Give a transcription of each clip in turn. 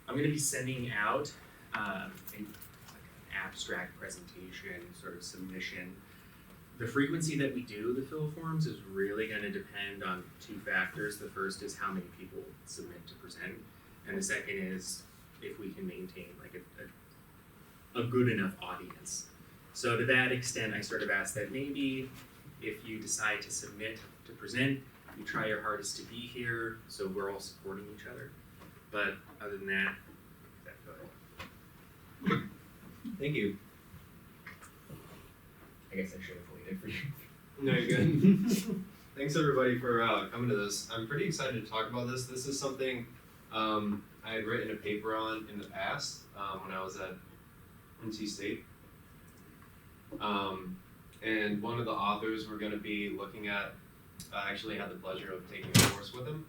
I'm going to be sending out an abstract presentation, sort of submission. The frequency that we do the PhilForums is really going to depend on two factors. The first is how many people submit to present, and the second is if we can maintain like a good enough audience. So to that extent, I sort of asked that maybe if you decide to submit to present, you try your hardest to be here, so we're all supporting each other. But other than that, go ahead. Thank you. I guess I should have waited for you. No, you're good. Thanks everybody for coming to this. I'm pretty excited to talk about this. This is something I had written a paper on in the past when I was at NC State. And one of the authors we're going to be looking at, I actually had the pleasure of taking a course with him.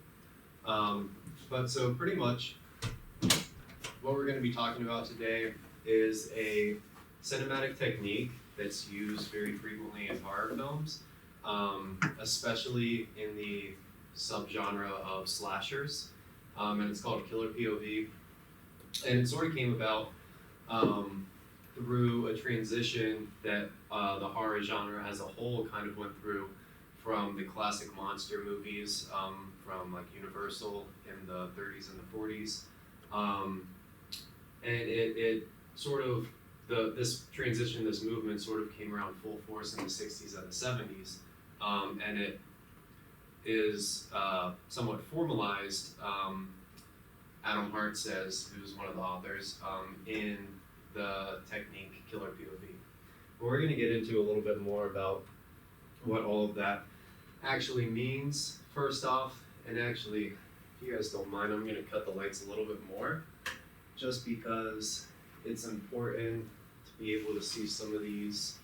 But so pretty much what we're going to be talking about today is a cinematic technique that's used very frequently in horror films, especially in the subgenre of slashers, and it's called killer POV. And it sort of came about through a transition that the horror genre as a whole kind of went through from the classic monster movies from like Universal in the 30s and the 40s. And it sort of, this transition, this movement sort of came around full force in the 60s and the 70s. And it is somewhat formalized, Adam Hart says, who's one of the authors, in the technique killer POV. But we're going to get into a little bit more about what all of that actually means first off. And actually, if you guys don't mind, I'm going to cut the lights a little bit more just because it's important to be able to see some of these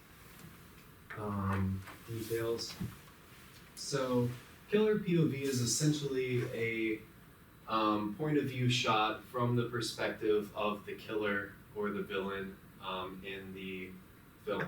details. So killer POV is essentially a point of view shot from the perspective of the killer or the villain in the film.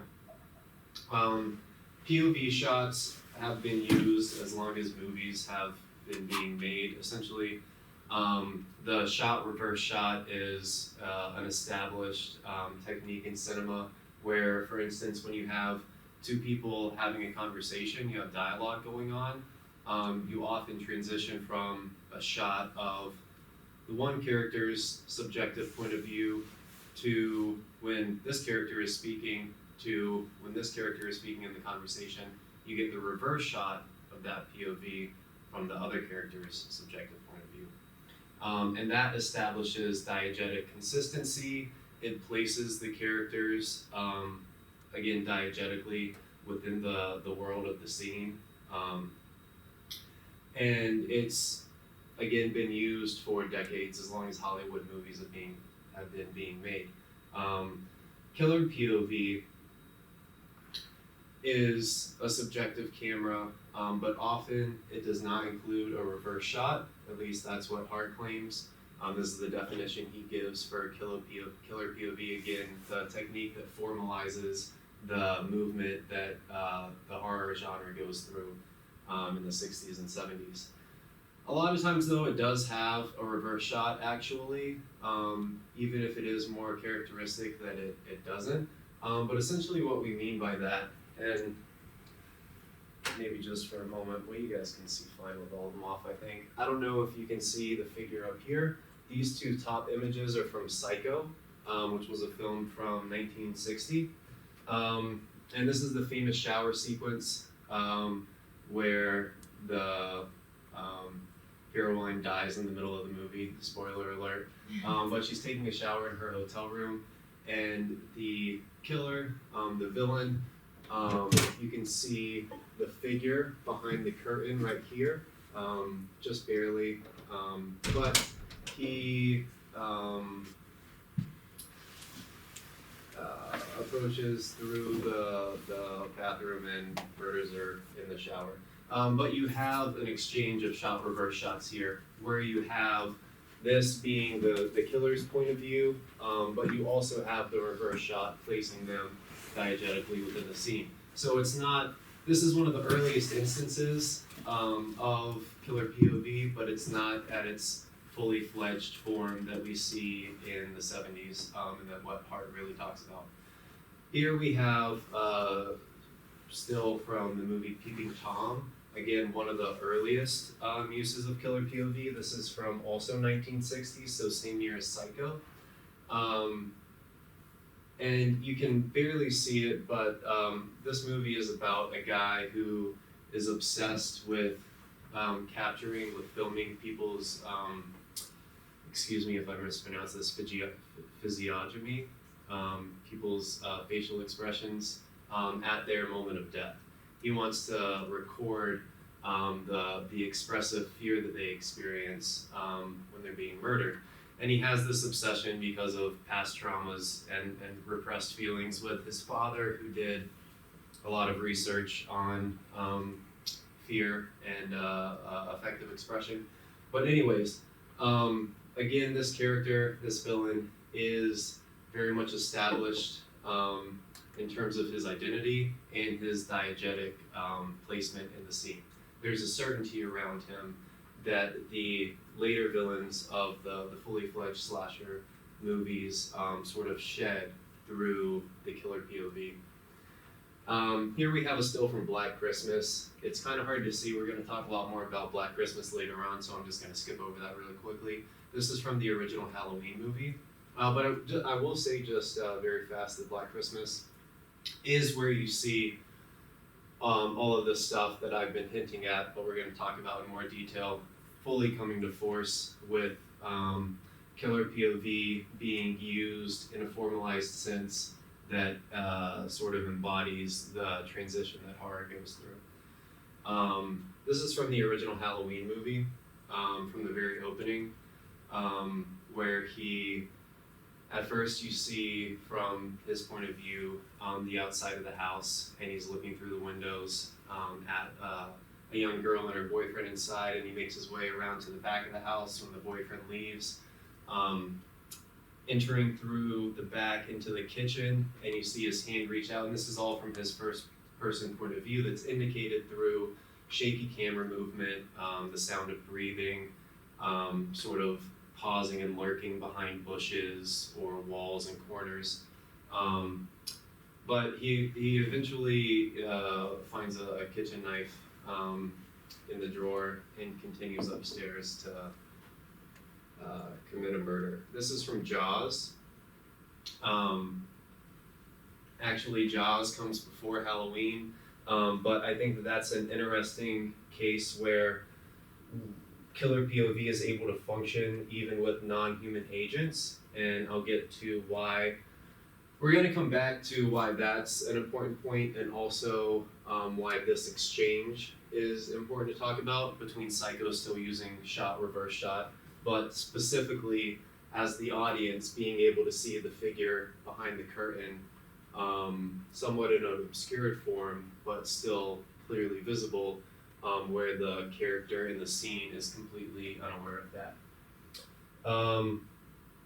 POV shots have been used as long as movies have been being made. Essentially, the reverse shot is an established technique in cinema where, for instance, when you have two people having a conversation, you have dialogue going on, you often transition from a shot of the one character's subjective point of view to when this character is speaking to when this character is speaking in the conversation. You get the reverse shot of that POV from the other character's subjective point of view. And that establishes diegetic consistency. It places the characters, again, diegetically within the world of the scene. And it's, again, been used for decades, as long as Hollywood movies have been being made. Killer POV is a subjective camera, but often it does not include a reverse shot. At least that's what Hart claims. This is the definition he gives for killer POV. Again, the technique that formalizes the movement that the horror genre goes through in the 60s and 70s. A lot of times, though, it does have a reverse shot, actually, even if it is more characteristic that it doesn't. But essentially what we mean by that, and maybe just for a moment, well, you guys can see fine with all of them off, I think. I don't know if you can see the figure up here. These two top images are from Psycho, which was a film from 1960. And this is the famous shower sequence where the heroine dies in the middle of the movie, spoiler alert. But she's taking a shower in her hotel room, and the killer, the villain, you can see the figure behind the curtain right here, just barely, but he approaches through the bathroom and murders her in the shower. But you have an exchange of reverse shots here, where you have this being the killer's point of view, but you also have the reverse shot placing them diegetically within the scene. So it's not, this is one of the earliest instances of killer POV, but it's not at its fully fledged form that we see in the 70s, and that what Hart really talks about. Here we have still from the movie Peeping Tom, again, one of the earliest uses of killer POV. This is from also 1960s, so same year as Psycho. And you can barely see it, but this movie is about a guy who is obsessed with with filming people's, excuse me if I mispronounce this, physiognomy, people's facial expressions at their moment of death. He wants to record the expressive fear that they experience when they're being murdered. And he has this obsession because of past traumas and repressed feelings with his father, who did a lot of research on fear and affective expression. But anyways, again, this character, this villain, is very much established in terms of his identity and his diegetic placement in the scene. There's a certainty around him that the later villains of the fully fledged slasher movies sort of shed through the killer POV. Here we have a still from Black Christmas. It's kind of hard to see. We're going to talk a lot more about Black Christmas later on, so I'm just going to skip over that really quickly. This is from the original Halloween movie. But I will say just very fast that Black Christmas is where you see all of this stuff that I've been hinting at, but we're going to talk about in more detail, fully coming to force with killer POV being used in a formalized sense that sort of embodies the transition that horror goes through. This is from the original Halloween movie, from the very opening, where he, at first you see from his point of view the outside of the house, and he's looking through the windows at a young girl and her boyfriend inside, and he makes his way around to the back of the house when the boyfriend leaves, entering through the back into the kitchen, and you see his hand reach out, and this is all from his first person point of view that's indicated through shaky camera movement, the sound of breathing, sort of pausing and lurking behind bushes or walls and corners. But he eventually finds a kitchen knife in the drawer and continues upstairs to commit a murder. This is from Jaws. Actually, Jaws comes before Halloween, but I think that's an interesting case where killer POV is able to function even with non-human agents, and I'll get to why. We're going to come back to why that's an important point, and also why this exchange is important to talk about between Psycho still using shot, reverse shot, but specifically as the audience being able to see the figure behind the curtain, somewhat in an obscured form, but still clearly visible, where the character in the scene is completely unaware of that.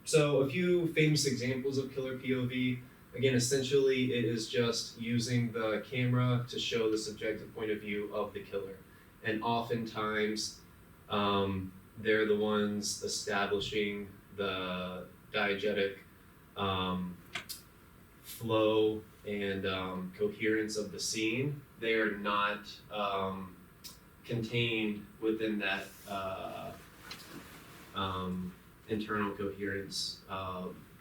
So a few famous examples of killer POV. Again, essentially it is just using the camera to show the subjective point of view of the killer. And oftentimes they're the ones establishing the diegetic flow and coherence of the scene. They are not contained within that internal coherence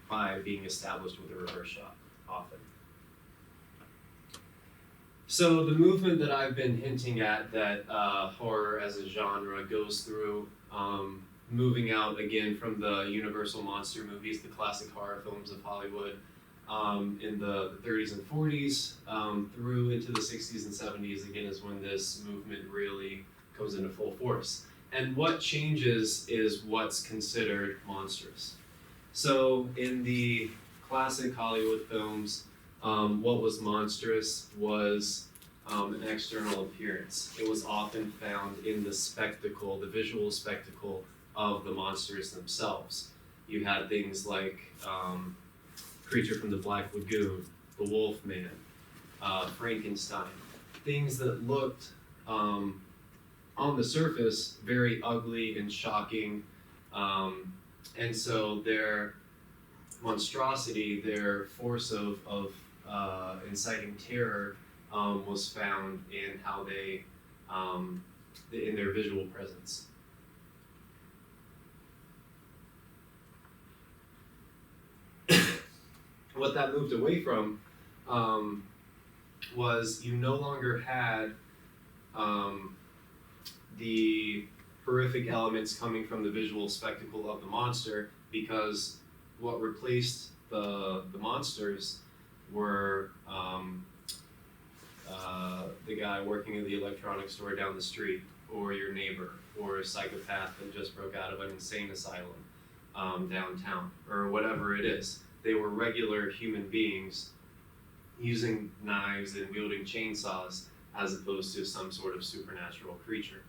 by being established with a reverse shot often. So the movement that I've been hinting at that horror as a genre goes through, moving out again from the Universal monster movies, the classic horror films of Hollywood, in the 30s and 40s, through into the 60s and 70s, again, is when this movement really comes into full force. And what changes is what's considered monstrous. So in the classic Hollywood films, what was monstrous was an external appearance. It was often found in the spectacle, the visual spectacle of the monsters themselves. You had things like Creature from the Black Lagoon, the Wolfman, Frankenstein, things that looked on the surface very ugly and shocking And so their monstrosity, their force of inciting terror, was found in how they, in their visual presence. What that moved away from was you no longer had the horrific elements coming from the visual spectacle of the monster, because what replaced the monsters were the guy working in the electronics store down the street, or your neighbor, or a psychopath that just broke out of an insane asylum downtown, or whatever it is. They were regular human beings using knives and wielding chainsaws, as opposed to some sort of supernatural creature,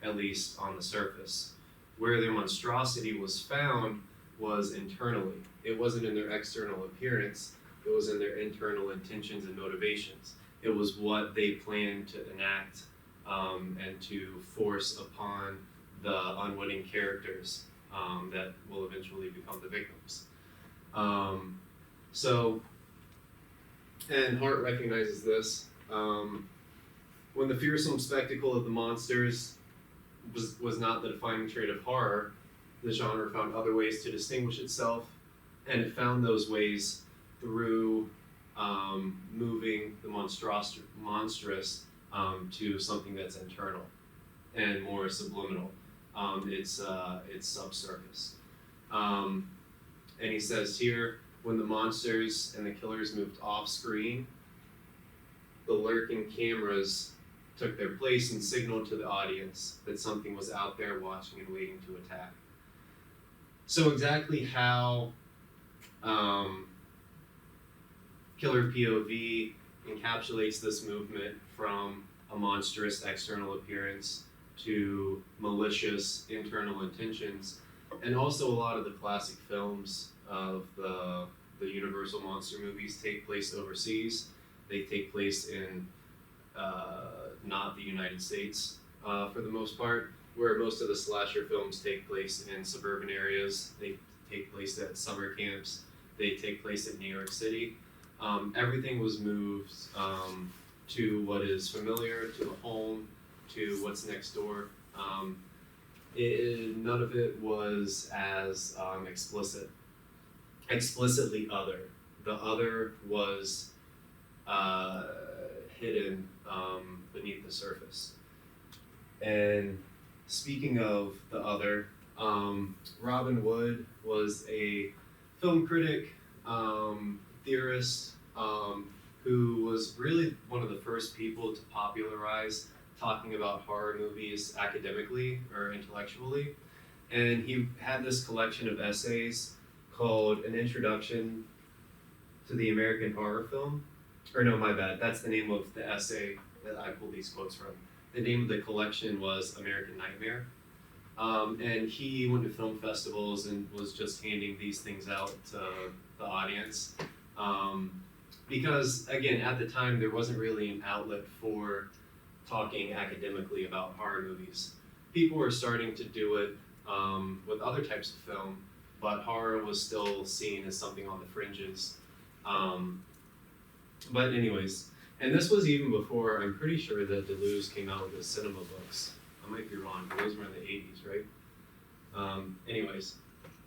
at least on the surface. Where their monstrosity was found was internally. It wasn't in their external appearance, it was in their internal intentions and motivations. It was what they planned to enact and to force upon the unwitting characters that will eventually become the victims. And Hart recognizes this. When the fearsome spectacle of the monsters was not the defining trait of horror, the genre found other ways to distinguish itself, and it found those ways through moving the monstrous to something that's internal and more subliminal. It's subsurface. And he says here, when the monsters and the killers moved off screen, the lurking cameras took their place and signaled to the audience that something was out there watching and waiting to attack. So exactly how Killer POV encapsulates this movement from a monstrous external appearance to malicious internal intentions, and also a lot of the classic films of the Universal monster movies take place overseas. They take place in not the United States for the most part, where most of the slasher films take place in suburban areas. They take place at summer camps. They take place in New York City. Everything was moved to what is familiar, to the home, to what's next door. None of it was as explicitly other. The other was hidden beneath the surface. And speaking of the other, Robin Wood was a film critic, theorist, who was really one of the first people to popularize talking about horror movies academically or intellectually. And he had this collection of essays called An Introduction to the American Horror Film. Or no, my bad, that's the name of the essay that I pulled these quotes from. The name of the collection was American Nightmare. And he went to film festivals and was just handing these things out to the audience. Because, again, at the time, there wasn't really an outlet for talking academically about horror movies. People were starting to do it with other types of film, but horror was still seen as something on the fringes. But anyways, and this was even before, I'm pretty sure that Deleuze came out with his cinema books. I might be wrong, but those were in the 80s, right? Anyways,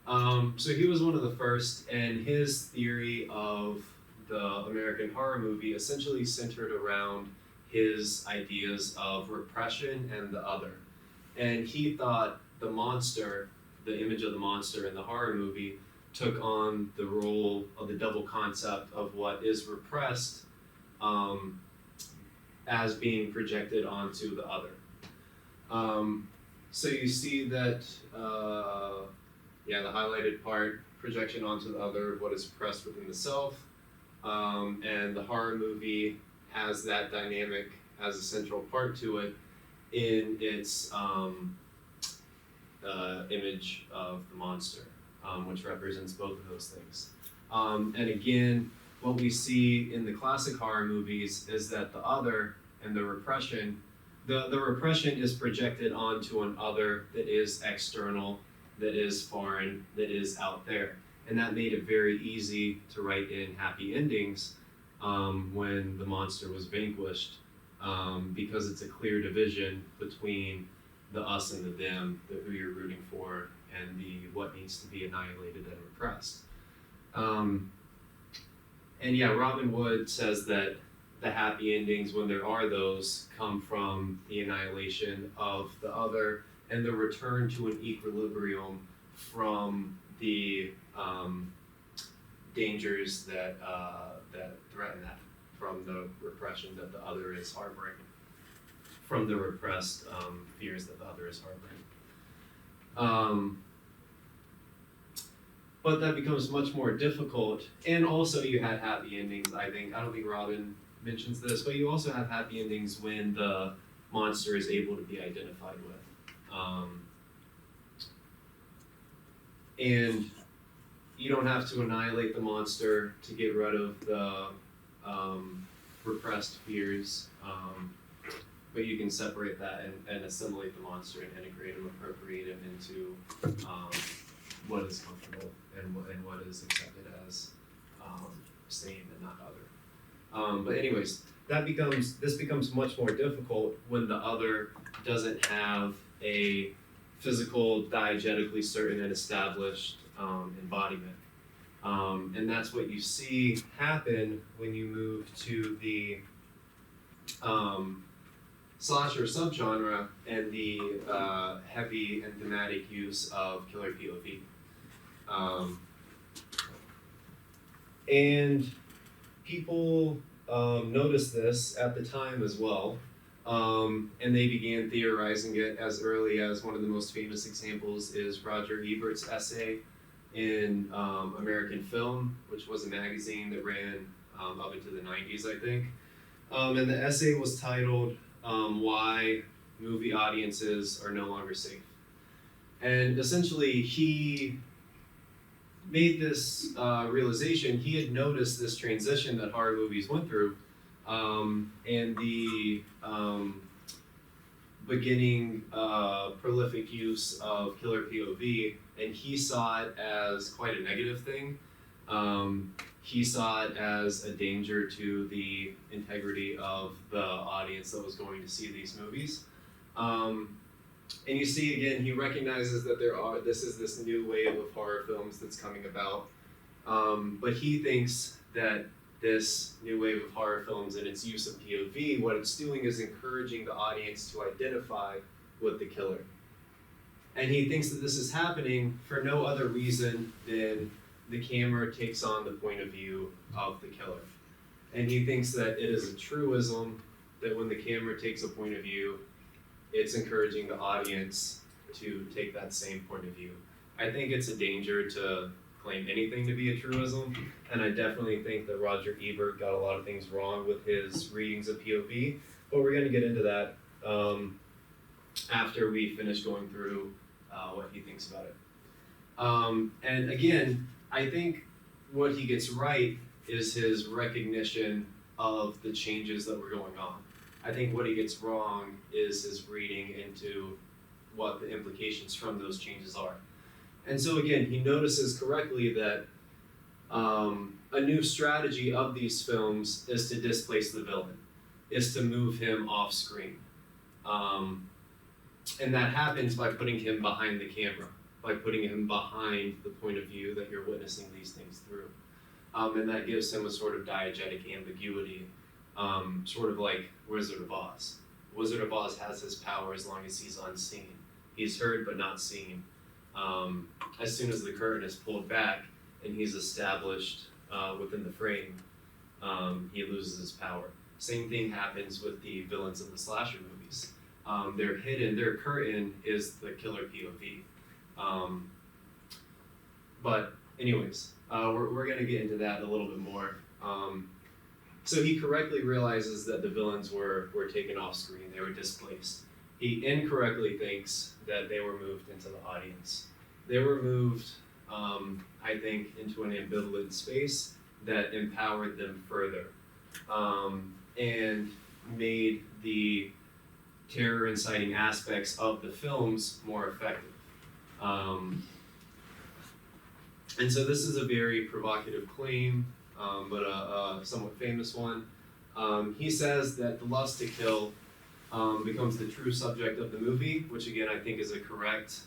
so he was one of the first, and his theory of the American horror movie essentially centered around his ideas of repression and the other. And he thought the monster, the image of the monster in the horror movie, took on the role of the double concept of what is repressed as being projected onto the other. So you see that, the highlighted part, projection onto the other, what is repressed within the self, and the horror movie has that dynamic as a central part to it in its image of the monster, which represents both of those things. And again, what we see in the classic horror movies is that the other and the repression, the repression is projected onto an other that is external that is foreign, that is out there. And that made it very easy to write in happy endings when the monster was vanquished, because it's a clear division between the us and the them, the who you're rooting for, and the what needs to be annihilated and repressed. And yeah, Robin Wood says that the happy endings, when there are those, come from the annihilation of the other and the return to an equilibrium from the dangers that threaten that, from the repression that the other is harboring, from the repressed fears that the other is harboring. But that becomes much more difficult. And also you had happy endings, I don't think Robin mentions this, but you also have happy endings when the monster is able to be identified with. And you don't have to annihilate the monster to get rid of the repressed fears, but you can separate that and assimilate the monster and integrate him, appropriate him into what is comfortable and what is accepted as sane and not other. But anyways, this becomes much more difficult when the other doesn't have a physical, diegetically certain and established embodiment. And that's what you see happen when you move to the slasher subgenre and the heavy and thematic use of killer POV. And people noticed this at the time as well, and they began theorizing it as early as one of the most famous examples is Roger Ebert's essay in American Film, which was a magazine that ran up into the 90s, I think. And the essay was titled Why Movie Audiences Are No Longer Safe. And essentially he made this realization. He had noticed this transition that horror movies went through, and the beginning prolific use of killer POV, and he saw it as quite a negative thing. He saw it as a danger to the integrity of the audience that was going to see these movies. And you see again, he recognizes that this is this new wave of horror films that's coming about. But he thinks that this new wave of horror films and its use of POV, what it's doing is encouraging the audience to identify with the killer. And he thinks that this is happening for no other reason than the camera takes on the point of view of the killer. And he thinks that it is a truism that when the camera takes a point of view, it's encouraging the audience to take that same point of view. I think it's a danger to claim anything to be a truism, and I definitely think that Roger Ebert got a lot of things wrong with his readings of POV, but we're going to get into that after we finish going through what he thinks about it. And again, I think what he gets right is his recognition of the changes that were going on. I think what he gets wrong is his reading into what the implications from those changes are. And so again, he notices correctly that a new strategy of these films is to displace the villain, is to move him off screen. And that happens by putting him behind the camera, by putting him behind the point of view that you're witnessing these things through. And that gives him a sort of diegetic ambiguity, sort of like Wizard of Oz. Wizard of Oz has his power as long as he's unseen. He's heard but not seen. As soon as the curtain is pulled back and he's established within the frame, he loses his power. Same thing happens with the villains of the slasher movies. They're hidden, their curtain is the killer POV. But anyways, we're gonna get into that a little bit more. So he correctly realizes that the villains were taken off screen, they were displaced. He incorrectly thinks that they were moved into the audience. They were moved, I think, into an ambivalent space that empowered them further, and made the terror-inciting aspects of the films more effective. And so this is a very provocative claim, but a somewhat famous one. He says that the lust to kill becomes the true subject of the movie, which again I think is a correct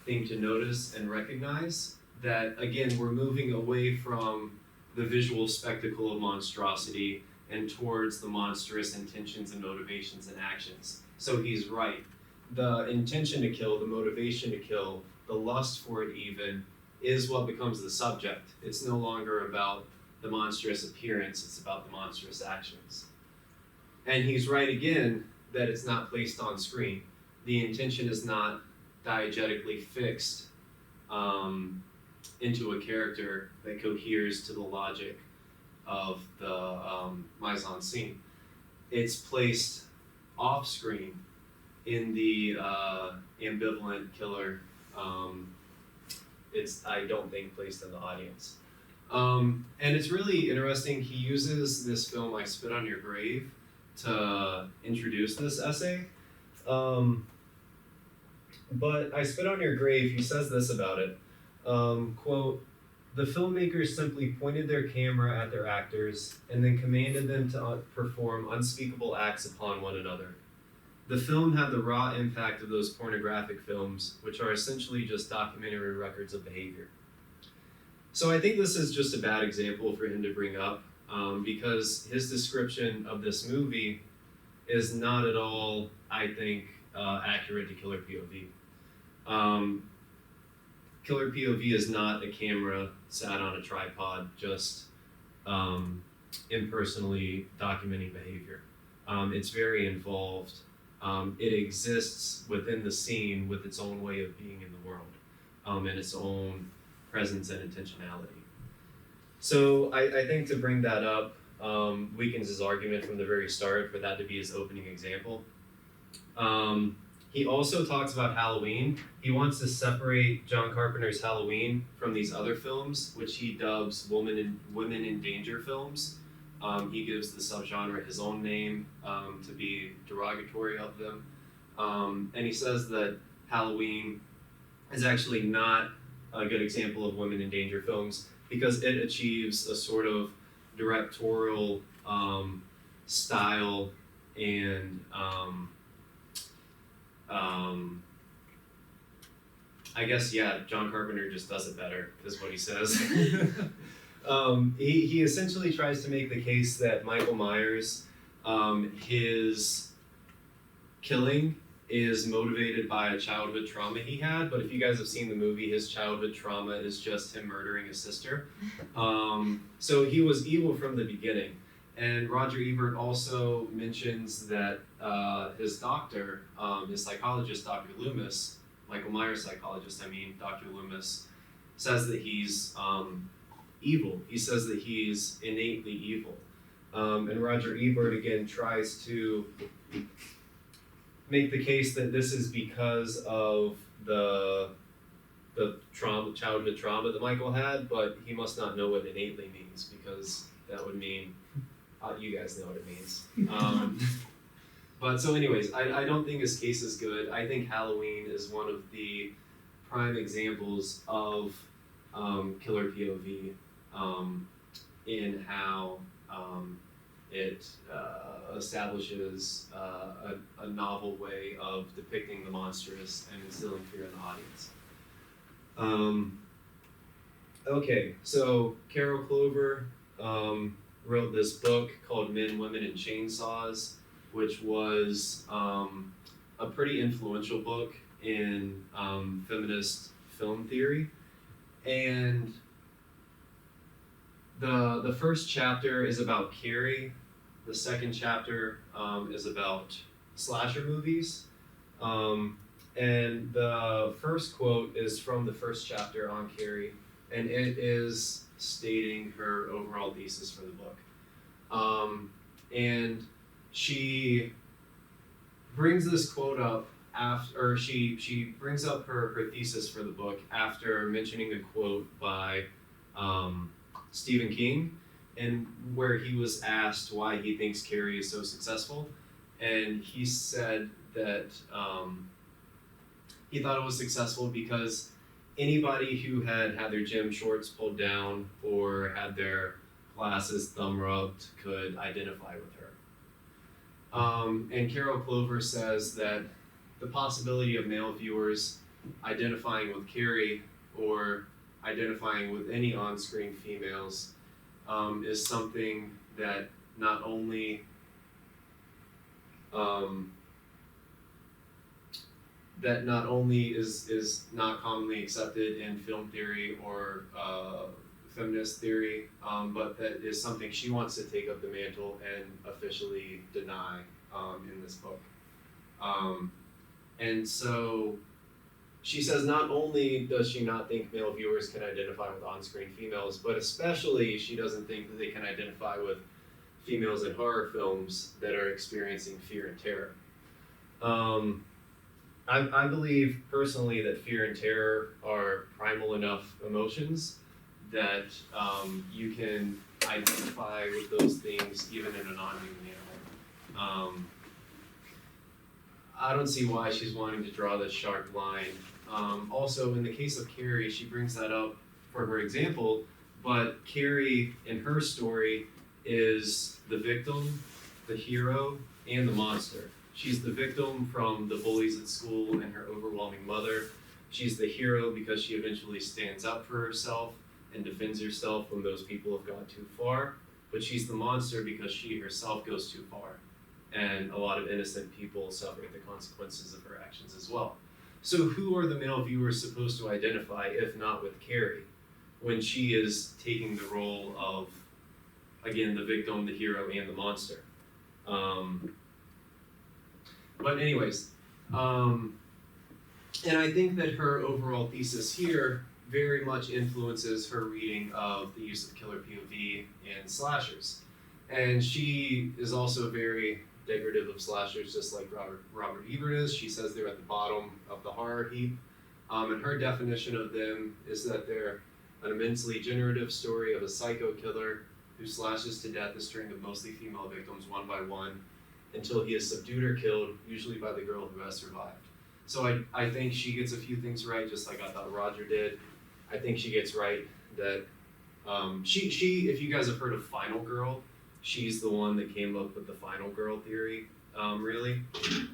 thing to notice and recognize. That again, we're moving away from the visual spectacle of monstrosity and towards the monstrous intentions and motivations and actions. So he's right. The intention to kill, the motivation to kill, the lust for it even, is what becomes the subject. It's no longer about the monstrous appearance, it's about the monstrous actions. And he's right again that it's not placed on screen. The intention is not diegetically fixed into a character that coheres to the logic of the mise-en-scene. It's placed off-screen in the ambivalent killer. It's, I don't think, placed in the audience. And it's really interesting, he uses this film, I Spit on Your Grave, to introduce this essay. But I Spit on Your Grave, he says this about it. Quote, "The filmmakers simply pointed their camera at their actors and then commanded them to perform unspeakable acts upon one another. The film had the raw impact of those pornographic films, which are essentially just documentary records of behavior." So I think this is just a bad example for him to bring up, because his description of this movie is not at all, I think, accurate to Killer POV. Killer POV is not a camera sat on a tripod, just impersonally documenting behavior. It's very involved. It exists within the scene with its own way of being in the world, and its own presence and intentionality. So I think to bring that up weakens his argument from the very start for that to be his opening example. He also talks about Halloween. He wants to separate John Carpenter's Halloween from these other films, which he dubs women in danger films. He gives the subgenre his own name to be derogatory of them. And he says that Halloween is actually not a good example of women in danger films because it achieves a sort of directorial style and I guess, yeah, John Carpenter just does it better, is what he says. He essentially tries to make the case that Michael Myers, his killing is motivated by a childhood trauma he had, but if you guys have seen the movie, his childhood trauma is just him murdering his sister. So he was evil from the beginning. And Roger Ebert also mentions that his doctor, his psychologist, Dr. Loomis, Michael Myers' psychologist, Dr. Loomis, says that he's evil. He says that he's innately evil. And Roger Ebert, again, tries to make the case that this is because of the trauma, childhood trauma that Michael had, but he must not know what innately means, because that would mean, you guys know what it means. But so anyways, I don't think his case is good. I think Halloween is one of the prime examples of killer POV in how it establishes a novel way of depicting the monstrous and instilling fear in the audience. Okay, so Carol Clover wrote this book called Men, Women, and Chainsaws, which was a pretty influential book in feminist film theory. And the first chapter is about Carrie. The second chapter is about slasher movies. And the first quote is from the first chapter on Carrie, and it is stating her overall thesis for the book. And she brings this quote up after, or she brings up her thesis for the book after mentioning a quote by Stephen King, and where he was asked why he thinks Carrie is so successful, and he said that he thought it was successful because anybody who had their gym shorts pulled down or had their glasses thumb rubbed could identify with her. And Carol Clover says that the possibility of male viewers identifying with Carrie or identifying with any on-screen females is something that not only is not commonly accepted in film theory or feminist theory, but that is something she wants to take up the mantle and officially deny in this book. And so she says not only does she not think male viewers can identify with on-screen females, but especially she doesn't think that they can identify with females in horror films that are experiencing fear and terror. I believe personally that fear and terror are primal enough emotions that you can identify with those things even in a non-human animal. I don't see why she's wanting to draw this sharp line. Also, in the case of Carrie, she brings that up for her example, but Carrie in her story is the victim, the hero, and the monster. She's the victim from the bullies at school and her overwhelming mother. She's the hero because she eventually stands up for herself and defends herself when those people have gone too far. But she's the monster because she herself goes too far. And a lot of innocent people suffer the consequences of her actions as well. So who are the male viewers supposed to identify if not with Carrie when she is taking the role of, again, the victim, the hero, and the monster? But anyways, and I think that her overall thesis here very much influences her reading of the use of killer POV in slashers. And she is also very decorative of slashers, just like Robert Ebert is. She says they're at the bottom of the horror heap. And her definition of them is that they're an immensely generative story of a psycho killer who slashes to death a string of mostly female victims one by one until he is subdued or killed, usually by the girl who has survived. So I think she gets a few things right, just like I thought Roger did. I think she gets right that she if you guys have heard of Final Girl, she's the one that came up with the Final Girl theory, really.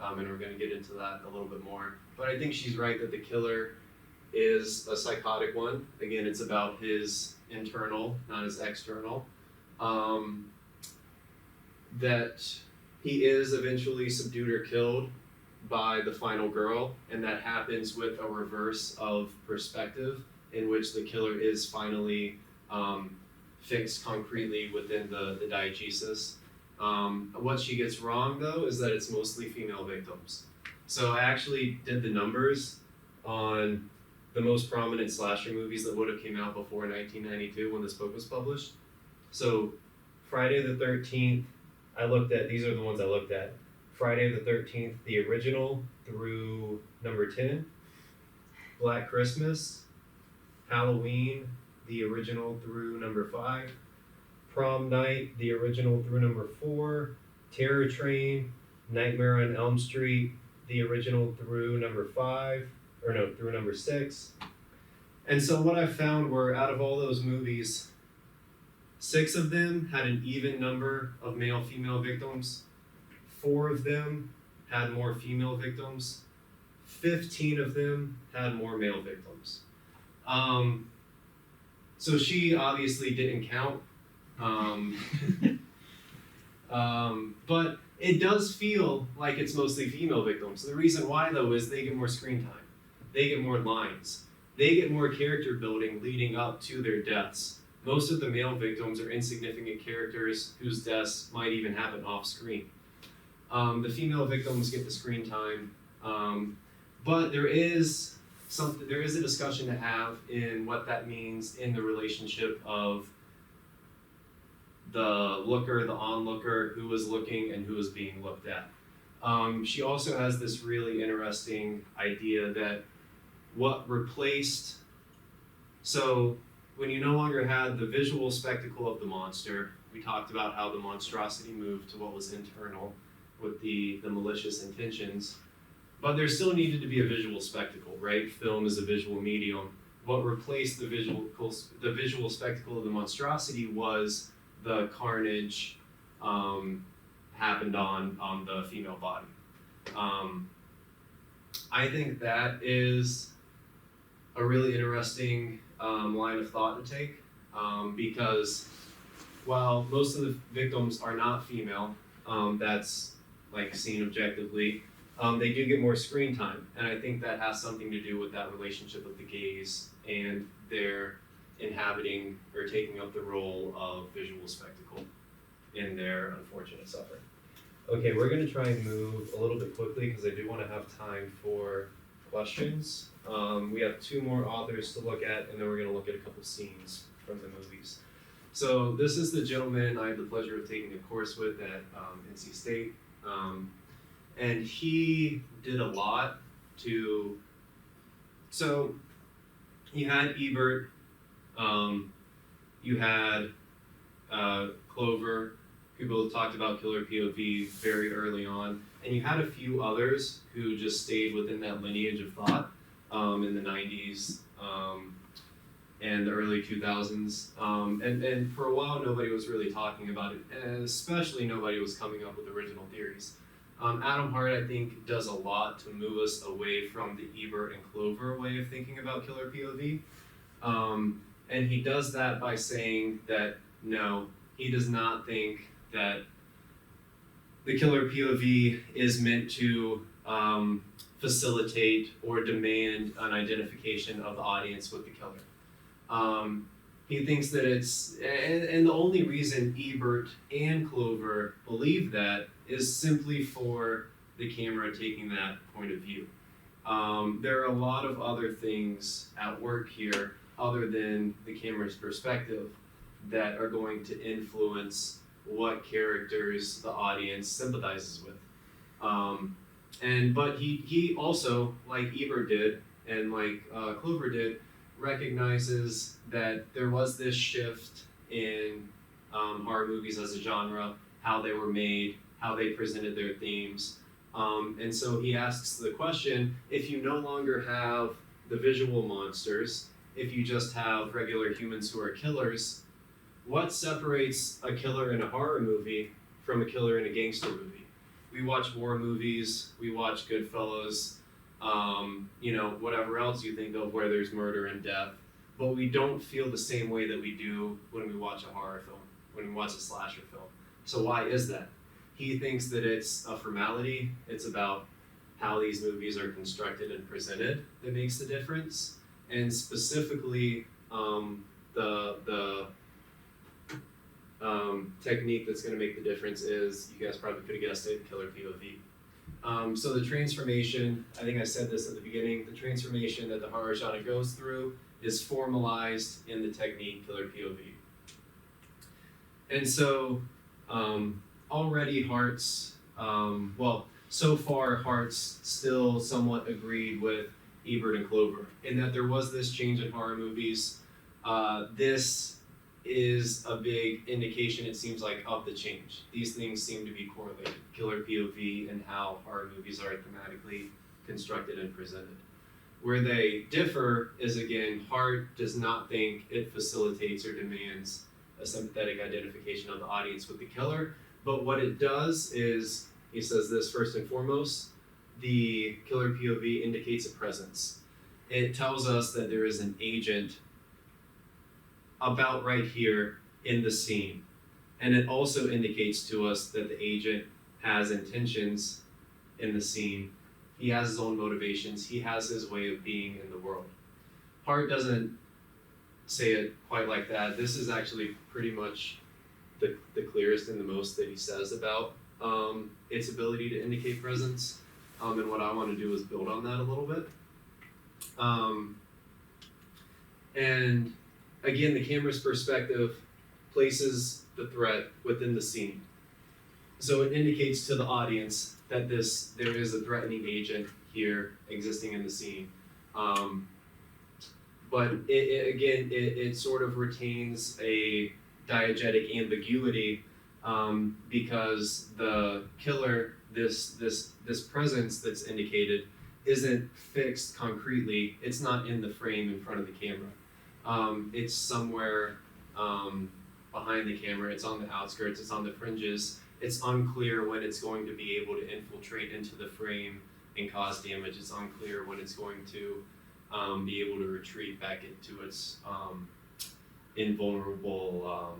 And we're going to get into that a little bit more. But I think she's right that the killer is a psychotic one. Again, it's about his internal, not his external. That he is eventually subdued or killed by the final girl, and that happens with a reverse of perspective in which the killer is finally fixed concretely within the diegesis. What she gets wrong, though, is that it's mostly female victims. So I actually did the numbers on the most prominent slasher movies that would have came out before 1992 when this book was published. So Friday the 13th, these are the ones I looked at. Friday the 13th, the original through number 10. Black Christmas, Halloween, the original through number 5. Prom Night, the original through number 4. Terror Train, Nightmare on Elm Street, the original through number 6. And so what I found were, out of all those movies, 6 of them had an even number of male-female victims. 4 of them had more female victims. 15 of them had more male victims. So she obviously didn't count. But it does feel like it's mostly female victims. The reason why, though, is they get more screen time. They get more lines. They get more character building leading up to their deaths. Most of the male victims are insignificant characters whose deaths might even happen off screen. The female victims get the screen time, but there is a discussion to have in what that means in the relationship of the looker, the onlooker, who is looking and who is being looked at. She also has this really interesting idea that what replaced, so when you no longer had the visual spectacle of the monster, we talked about how the monstrosity moved to what was internal with the malicious intentions. But there still needed to be a visual spectacle, right? Film is a visual medium. What replaced the visual spectacle of the monstrosity was the carnage happened on the female body. I think that is a really interesting line of thought to take, because while most of the victims are not female, that's like seen objectively, they do get more screen time, and I think that has something to do with that relationship of the gaze and their inhabiting or taking up the role of visual spectacle in their unfortunate suffering. Okay, we're going to try and move a little bit quickly because I do want to have time for questions. We have 2 more authors to look at, and then we're going to look at a couple scenes from the movies. So this is the gentleman I had the pleasure of taking a course with at NC State. And he did a lot to, so you had Ebert, you had Clover, people talked about killer POV very early on, and you had a few others who just stayed within that lineage of thought in the 90s and the early 2000s. And for a while, nobody was really talking about it, and especially nobody was coming up with original theories. Adam Hart, I think, does a lot to move us away from the Ebert and Clover way of thinking about killer POV. And he does that by saying that, no, he does not think that the killer POV is meant to facilitate or demand an identification of the audience with the killer. He thinks that it's, and the only reason Ebert and Clover believe that is simply for the camera taking that point of view. There are a lot of other things at work here other than the camera's perspective that are going to influence what characters the audience sympathizes with. But he also, like Ebert did and like Clover did, recognizes that there was this shift in horror movies as a genre, how they were made, how they presented their themes. And so he asks the question, if you no longer have the visual monsters, if you just have regular humans who are killers, what separates a killer in a horror movie from a killer in a gangster movie? We watch war movies, we watch Goodfellas, whatever else you think of where there's murder and death, but we don't feel the same way that we do when we watch a horror film, when we watch a slasher film. So why is that? He thinks that it's a formality, it's about how these movies are constructed and presented that makes the difference, and specifically the technique that's going to make the difference is, you guys probably could have guessed it, killer POV. So the transformation, I think I said this at the beginning, the transformation that the horror genre goes through is formalized in the technique killer POV. And so already Hart's, so far Hart's still somewhat agreed with Ebert and Clover in that there was this change in horror movies. This is a big indication, it seems like, of the change. These things seem to be correlated, killer POV and how horror movies are thematically constructed and presented. Where they differ is, again, Hart does not think it facilitates or demands a sympathetic identification of the audience with the killer, but what it does is, he says this first and foremost, the killer POV indicates a presence. It tells us that there is an agent about right here in the scene. And it also indicates to us that the agent has intentions in the scene. He has his own motivations. He has his way of being in the world. Hart doesn't say it quite like that. This is actually pretty much the clearest and the most that he says about its ability to indicate presence. And what I want to do is build on that a little bit. And again, the camera's perspective places the threat within the scene. So it indicates to the audience that there is a threatening agent here existing in the scene. But it sort of retains a diegetic ambiguity because the killer this presence that's indicated isn't fixed concretely. It's not in the frame in front of the camera. It's somewhere behind the camera. It's on the outskirts. It's on the fringes. It's unclear when it's going to be able to infiltrate into the frame and cause damage. It's unclear when it's going to be able to retreat back into its invulnerable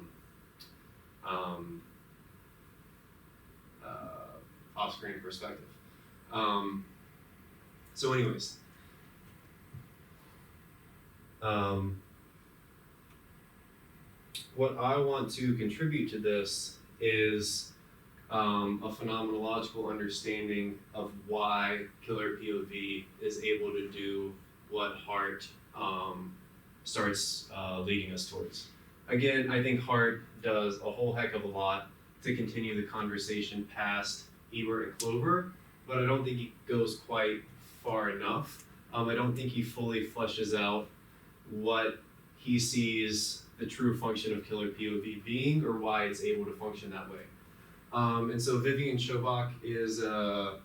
off-screen perspective. So anyways, what I want to contribute to this is a phenomenological understanding of why killer POV is able to do what Hart starts leading us towards. Again, I think Hart does a whole heck of a lot to continue the conversation past Ebert and Clover, but I don't think he goes quite far enough. I don't think he fully fleshes out what he sees the true function of killer POV being, or why it's able to function that way. And so Vivian Chobak is a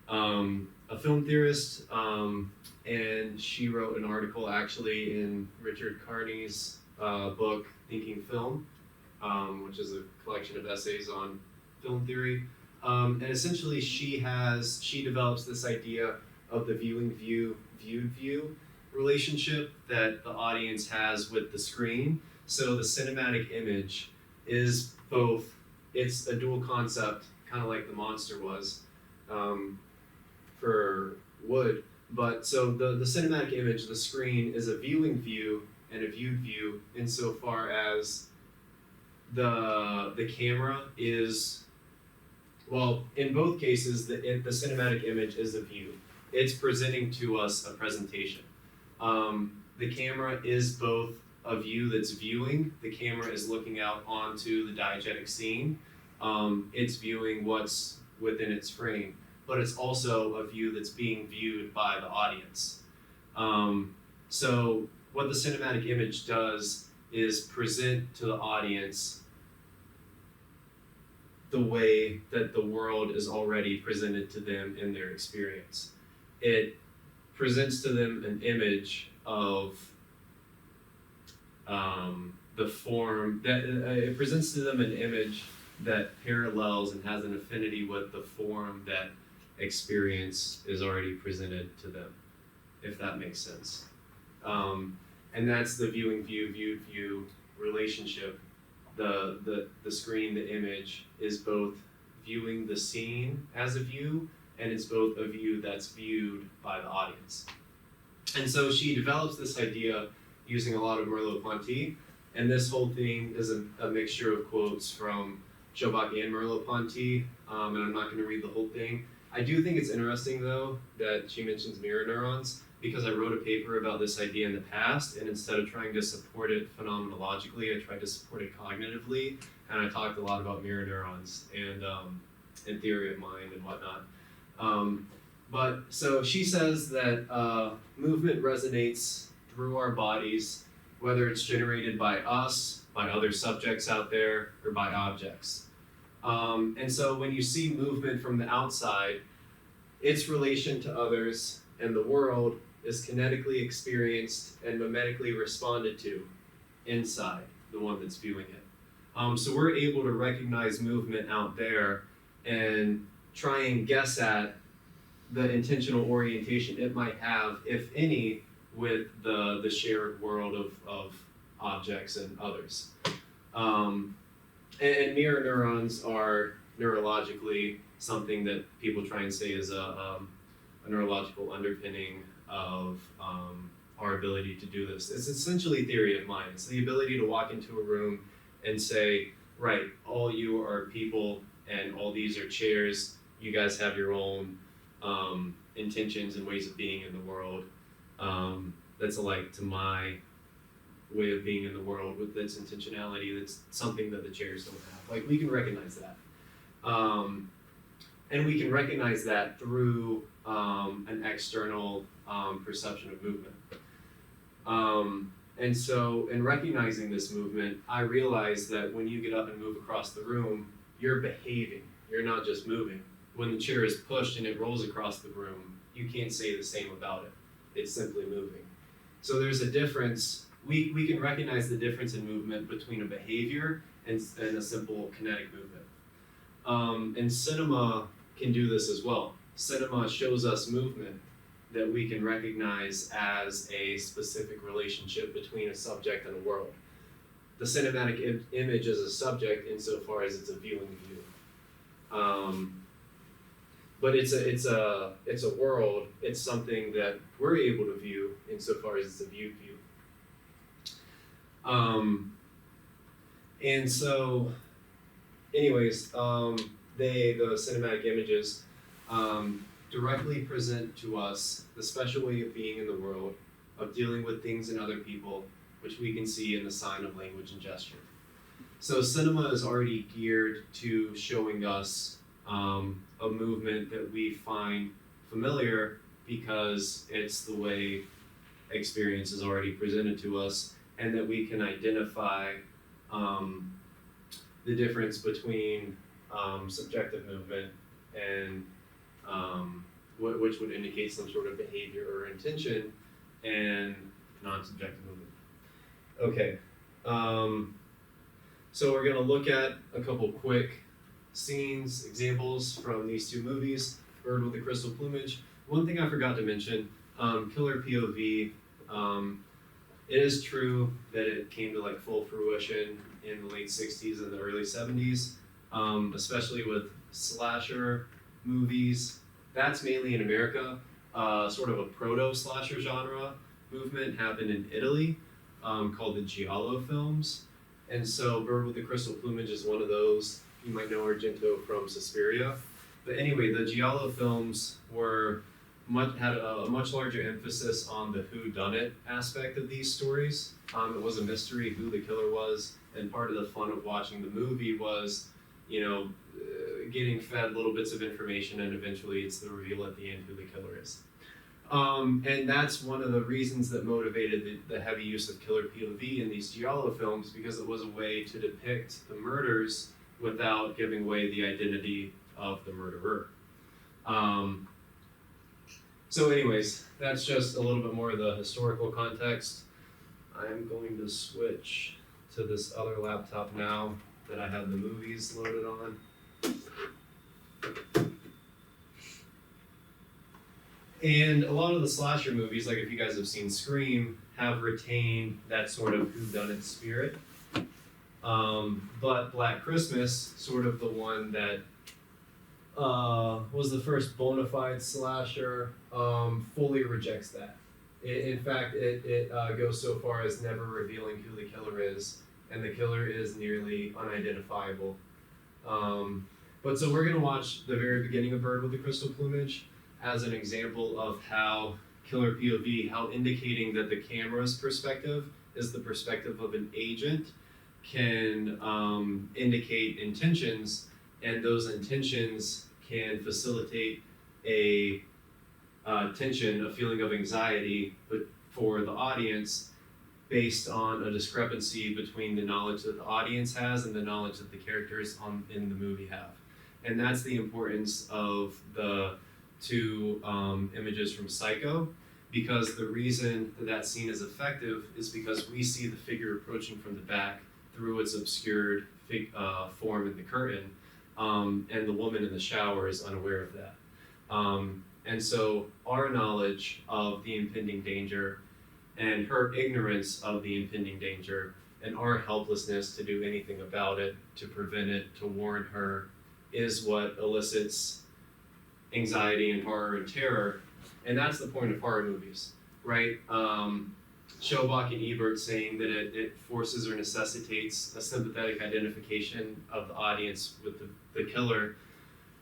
film theorist, and she wrote an article actually in Richard Carney's book, Thinking Film, which is a collection of essays on film theory. And essentially she develops this idea of the viewed view relationship that the audience has with the screen. So the cinematic image is both, it's a dual concept, kind of like the monster was for Wood. But so the cinematic image, the screen, is a viewing view and a viewed view insofar as the camera is, well, in both cases, the cinematic image is a view. It's presenting to us a presentation. The camera is both a view that's viewing. The camera is looking out onto the diegetic scene. It's viewing what's within its frame, but it's also a view that's being viewed by the audience. So what the cinematic image does is present to the audience the way that the world is already presented to them in their experience. It presents to them an image of the form that it presents to them an image that parallels and has an affinity with the form that experience is already presented to them, if that makes sense. And that's the viewing view, viewed view relationship. The screen, the image, is both viewing the scene as a view, and it's both a view that's viewed by the audience. And so she develops this idea using a lot of Merleau-Ponty, and this whole thing is a mixture of quotes from Chobak and Merleau-Ponty, and I'm not going to read the whole thing. I do think it's interesting, though, that she mentions mirror neurons, because I wrote a paper about this idea in the past, and instead of trying to support it phenomenologically, I tried to support it cognitively, and I talked a lot about mirror neurons and theory of mind and whatnot. But so she says that movement resonates through our bodies, whether it's generated by us, by other subjects out there, or by objects. And so when you see movement from the outside, its relation to others and the world is kinetically experienced and mimetically responded to inside the one that's viewing it. So we're able to recognize movement out there and try and guess at the intentional orientation it might have, if any, with the shared world of objects and others. And mirror neurons are neurologically something that people try and say is a neurological underpinning of our ability to do this. It's essentially theory of mind. It's the ability to walk into a room and say, right, all you are people and all these are chairs. You guys have your own intentions and ways of being in the world. That's alike to my way of being in the world with its intentionality. That's something that the chairs don't have. Like, we can recognize that. And we can recognize that through an external perception of movement. And so in recognizing this movement, I realized that when you get up and move across the room, you're behaving. You're not just moving. when the chair is pushed and it rolls across the room, you can't say the same about it. It's simply moving. So there's a difference. We can recognize the difference in movement between a behavior and a simple kinetic movement. And cinema can do this as well. Cinema shows us movement that we can recognize as a specific relationship between a subject and a world. The cinematic image is a subject insofar as it's a viewing view. But it's a world, it's something that we're able to view insofar as it's a viewed view. And so, anyways, the cinematic images directly present to us the special way of being in the world, of dealing with things and other people, which we can see in the sign of language and gesture. So cinema is already geared to showing us a movement that we find familiar because it's the way experience is already presented to us, and that we can identify the difference between subjective movement and which would indicate some sort of behavior or intention, and non-subjective movement. Okay, so we're gonna look at a couple quick scenes, examples from these two movies, Bird with the Crystal Plumage. One thing I forgot to mention, killer POV. It is true that it came to like full fruition in the late 60s and the early 70s, especially with slasher movies. That's mainly in America. Sort of a proto-slasher genre movement happened in Italy, called the Giallo films. And so Bird with the Crystal Plumage is one of those. You might know Argento from Suspiria. But anyway, the Giallo films had a much larger emphasis on the whodunit aspect of these stories. It was a mystery who the killer was, and part of the fun of watching the movie was, getting fed little bits of information, and eventually it's the reveal at the end who the killer is. And that's one of the reasons that motivated the heavy use of killer POV in these Giallo films, because it was a way to depict the murders without giving away the identity of the murderer. So anyways, that's just a little bit more of the historical context. I'm going to switch to this other laptop now that I have the movies loaded on. And a lot of the slasher movies, like if you guys have seen Scream, have retained that sort of whodunit spirit. But Black Christmas, sort of the one that was the first bona fide slasher, fully rejects that. In fact, it goes so far as never revealing who the killer is, and the killer is nearly unidentifiable. But so we're going to watch the very beginning of Bird with the Crystal Plumage as an example of how killer POV, how indicating that the camera's perspective is the perspective of an agent, can indicate intentions, and those intentions can facilitate a tension, a feeling of anxiety for the audience based on a discrepancy between the knowledge that the audience has and the knowledge that the characters in the movie have. And that's the importance of the two images from Psycho, because the reason that scene is effective is because we see the figure approaching from the back through its obscured form in the curtain, and the woman in the shower is unaware of that. And so our knowledge of the impending danger and her ignorance of the impending danger and our helplessness to do anything about it, to prevent it, to warn her, is what elicits anxiety and horror and terror. And that's the point of horror movies, right? Schobach and Ebert saying that it forces or necessitates a sympathetic identification of the audience with the killer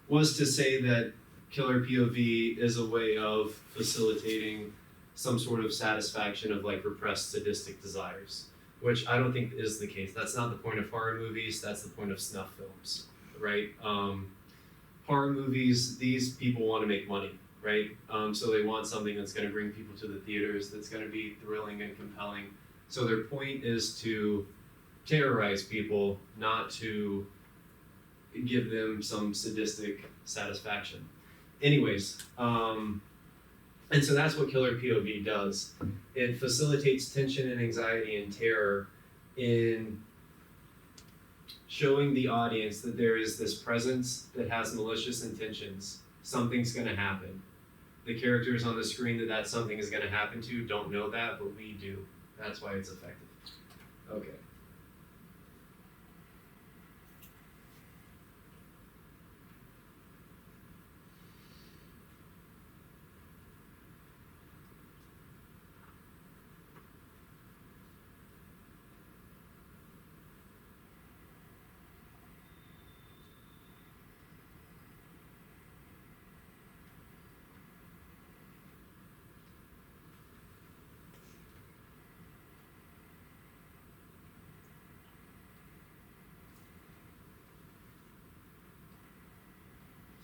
was to say that killer POV is a way of facilitating some sort of satisfaction of like repressed sadistic desires, which I don't think is the case. That's not the point of horror movies, that's the point of snuff films, right? Horror movies, these people want to make money, right? So they want something that's going to bring people to the theaters, that's going to be thrilling and compelling. So their point is to terrorize people, not to give them some sadistic satisfaction. Anyways, and so that's what killer POV does. It facilitates tension and anxiety and terror in showing the audience that there is this presence that has malicious intentions. Something's going to happen. The characters on the screen that something is going to happen to don't know that, but we do. That's why it's effective. Okay.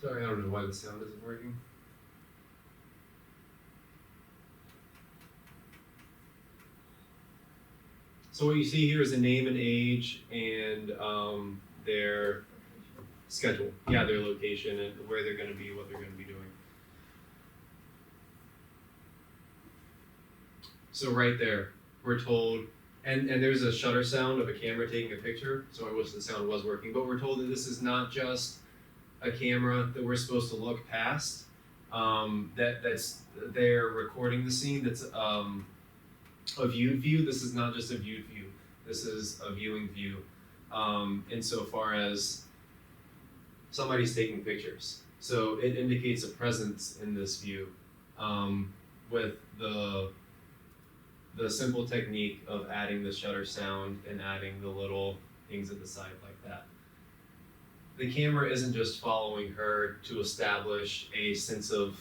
Sorry, I don't know why the sound isn't working. So what you see here is a name and age and their schedule. Yeah, their location and where they're going to be, what they're going to be doing. So right there, we're told, and there's a shutter sound of a camera taking a picture, so I wish the sound was working, but we're told that this is not just a camera that we're supposed to look past, that's they're recording the scene, that's a viewed view. This is not just a viewed view, this is a viewing view, insofar as somebody's taking pictures. So it indicates a presence in this view, with the simple technique of adding the shutter sound and adding the little things at the side like that. The camera isn't just following her to establish a sense of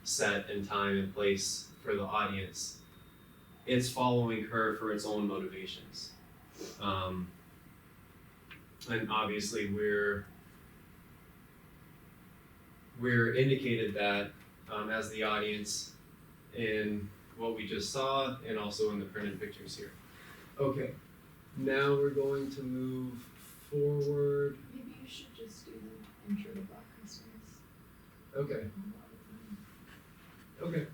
set and time and place for the audience. It's following her for its own motivations. And obviously we're indicated that as the audience in what we just saw and also in the printed pictures here. Okay, now we're going to move forward. Maybe you should just do the intro to Black Christmas. Okay. Okay.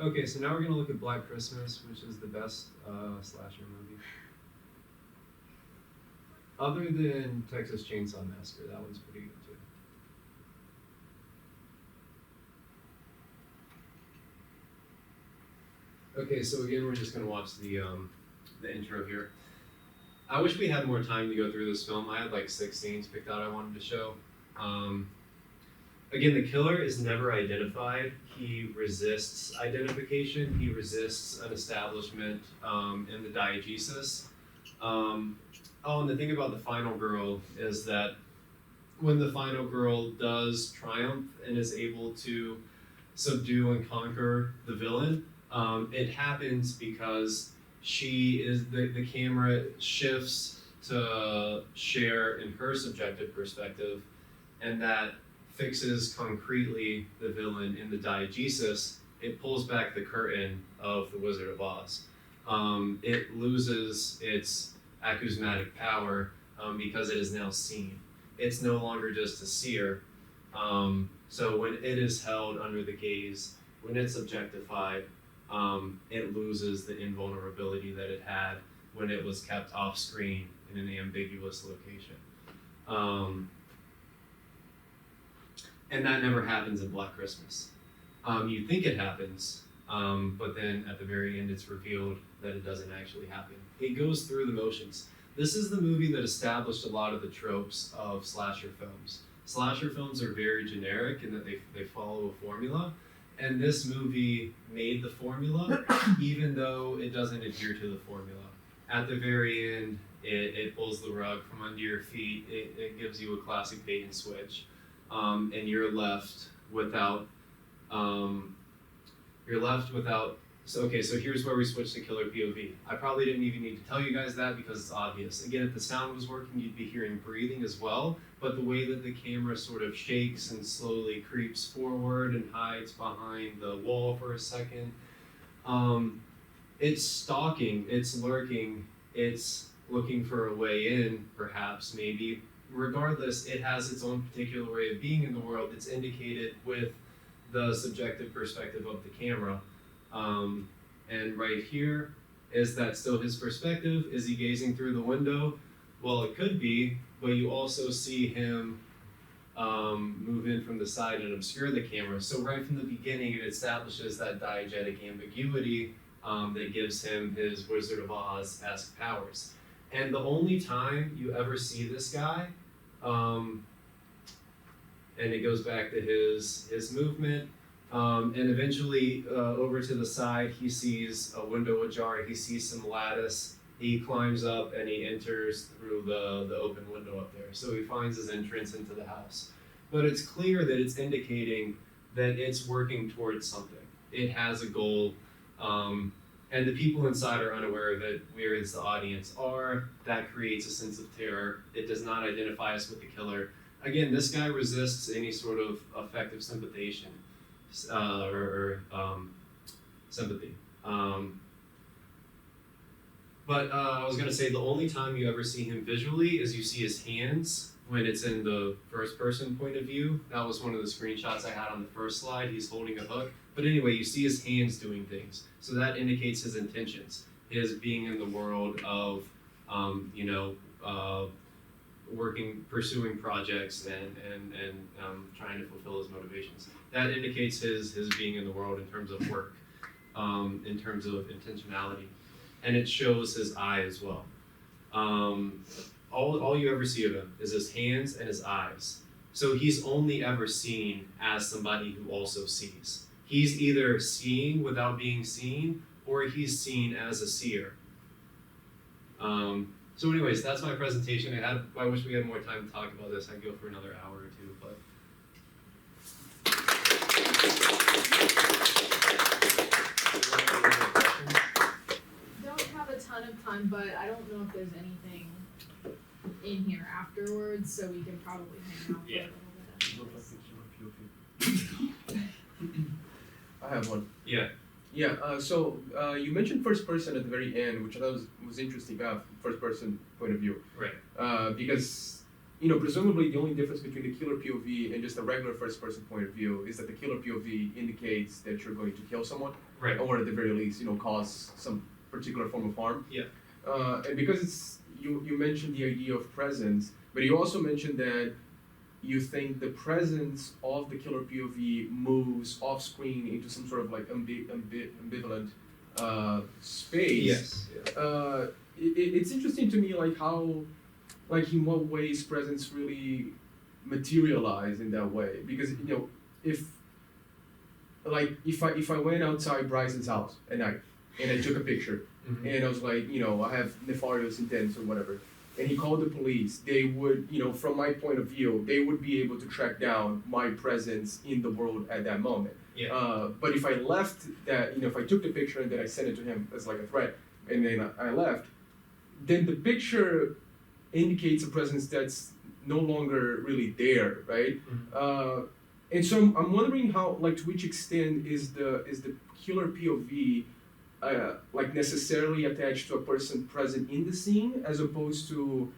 Okay, so now we're gonna look at Black Christmas, which is the best slasher movie. Other than Texas Chainsaw Massacre, that one's pretty good too. Okay, so again, we're just gonna watch the intro here. I wish we had more time to go through this film. I had like 6 scenes picked out I wanted to show. Again, the killer is never identified. He resists identification. He resists an establishment in the diegesis. Oh, and the thing about the final girl is that when the final girl does triumph and is able to subdue and conquer the villain, it happens because the camera shifts to share in her subjective perspective, and that fixes concretely the villain in the diegesis. It pulls back the curtain of the Wizard of Oz. It loses its acousmatic power because it is now seen. It's no longer just a seer. So when it is held under the gaze, when it's objectified, it loses the invulnerability that it had when it was kept off screen in an ambiguous location. And that never happens in Black Christmas. You think it happens, but then at the very end it's revealed that it doesn't actually happen. It goes through the motions. This is the movie that established a lot of the tropes of slasher films. Slasher films are very generic in that they follow a formula, and this movie made the formula even though it doesn't adhere to the formula. At the very end, it pulls the rug from under your feet. It gives you a classic bait and switch. And you're left without, so here's where we switch to killer POV. I probably didn't even need to tell you guys that because it's obvious. Again, if the sound was working, you'd be hearing breathing as well, but the way that the camera sort of shakes and slowly creeps forward and hides behind the wall for a second, it's stalking, it's lurking, it's looking for a way in, perhaps, maybe. Regardless, it has its own particular way of being in the world. It's indicated with the subjective perspective of the camera. And right here, is that still his perspective? Is he gazing through the window? Well, it could be, but you also see him move in from the side and obscure the camera. So right from the beginning, it establishes that diegetic ambiguity that gives him his Wizard of Oz-esque powers. And the only time you ever see this guy, and it goes back to his movement, and eventually over to the side, he sees a window ajar, he sees some lattice, he climbs up and he enters through the open window up there. So he finds his entrance into the house. But it's clear that it's indicating that it's working towards something. It has a goal, and the people inside are unaware of it. We as the audience are. That creates a sense of terror. It does not identify us with the killer. Again, this guy resists any sort of affective sympathization or sympathy. But I was gonna say the only time you ever see him visually is you see his hands when it's in the first person point of view. That was one of the screenshots I had on the first slide. He's holding a hook. But anyway, you see his hands doing things. So that indicates his intentions, his being in the world of, pursuing projects and trying to fulfill his motivations. That indicates his being in the world in terms of work, in terms of intentionality. And it shows his eye as well. All you ever see of him is his hands and his eyes. So he's only ever seen as somebody who also sees. He's either seeing without being seen, or he's seen as a seer. So anyways, that's my presentation. I wish we had more time to talk about this. I'd go for another hour or two, but. Don't have a ton of time, but I don't know if there's anything in here afterwards, so we can probably hang out for a little bit. I have one. Yeah. Yeah, so you mentioned first person at the very end, which I thought was interesting, first person point of view. Right. Because, presumably the only difference between the killer POV and just a regular first person point of view is that the killer POV indicates that you're going to kill someone. Right. Or at the very least, cause some particular form of harm. Yeah. And because you mentioned the idea of presence, but you also mentioned that you think the presence of the killer POV moves off screen into some sort of like ambivalent space. Yes. Yeah. It's interesting to me, like how, like in what ways presence really materialize in that way. Because if I went outside Bryson's house at night and I took a picture, Mm-hmm. and I was like, I have nefarious intents or whatever, and he called the police, they would, from my point of view, they would be able to track down my presence in the world at that moment. Yeah. But if I left that, if I took the picture and then I sent it to him as like a threat, and then I left, then the picture indicates a presence that's no longer really there, right? Mm-hmm. And so I'm wondering how, like, to which extent is the killer POV like necessarily attached to a person present in the scene, as opposed to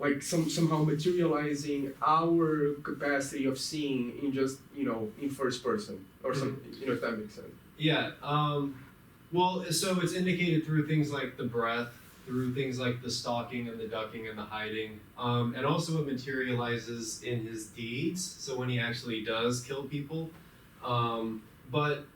like somehow materializing our capacity of seeing in just in first person or some if that makes sense. Yeah. Well, so it's indicated through things like the breath, through things like the stalking and the ducking and the hiding, and also it materializes in his deeds. So when he actually does kill people, but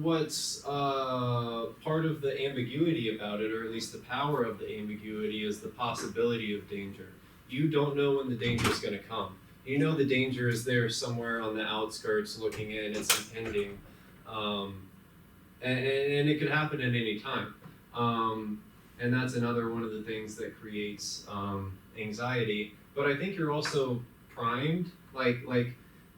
what's part of the ambiguity about it, or at least the power of the ambiguity, is the possibility of danger. You don't know when the danger is going to come. You know the danger is there somewhere on the outskirts looking in, it's impending, and it could happen at any time. And that's another one of the things that creates anxiety. But I think you're also primed, like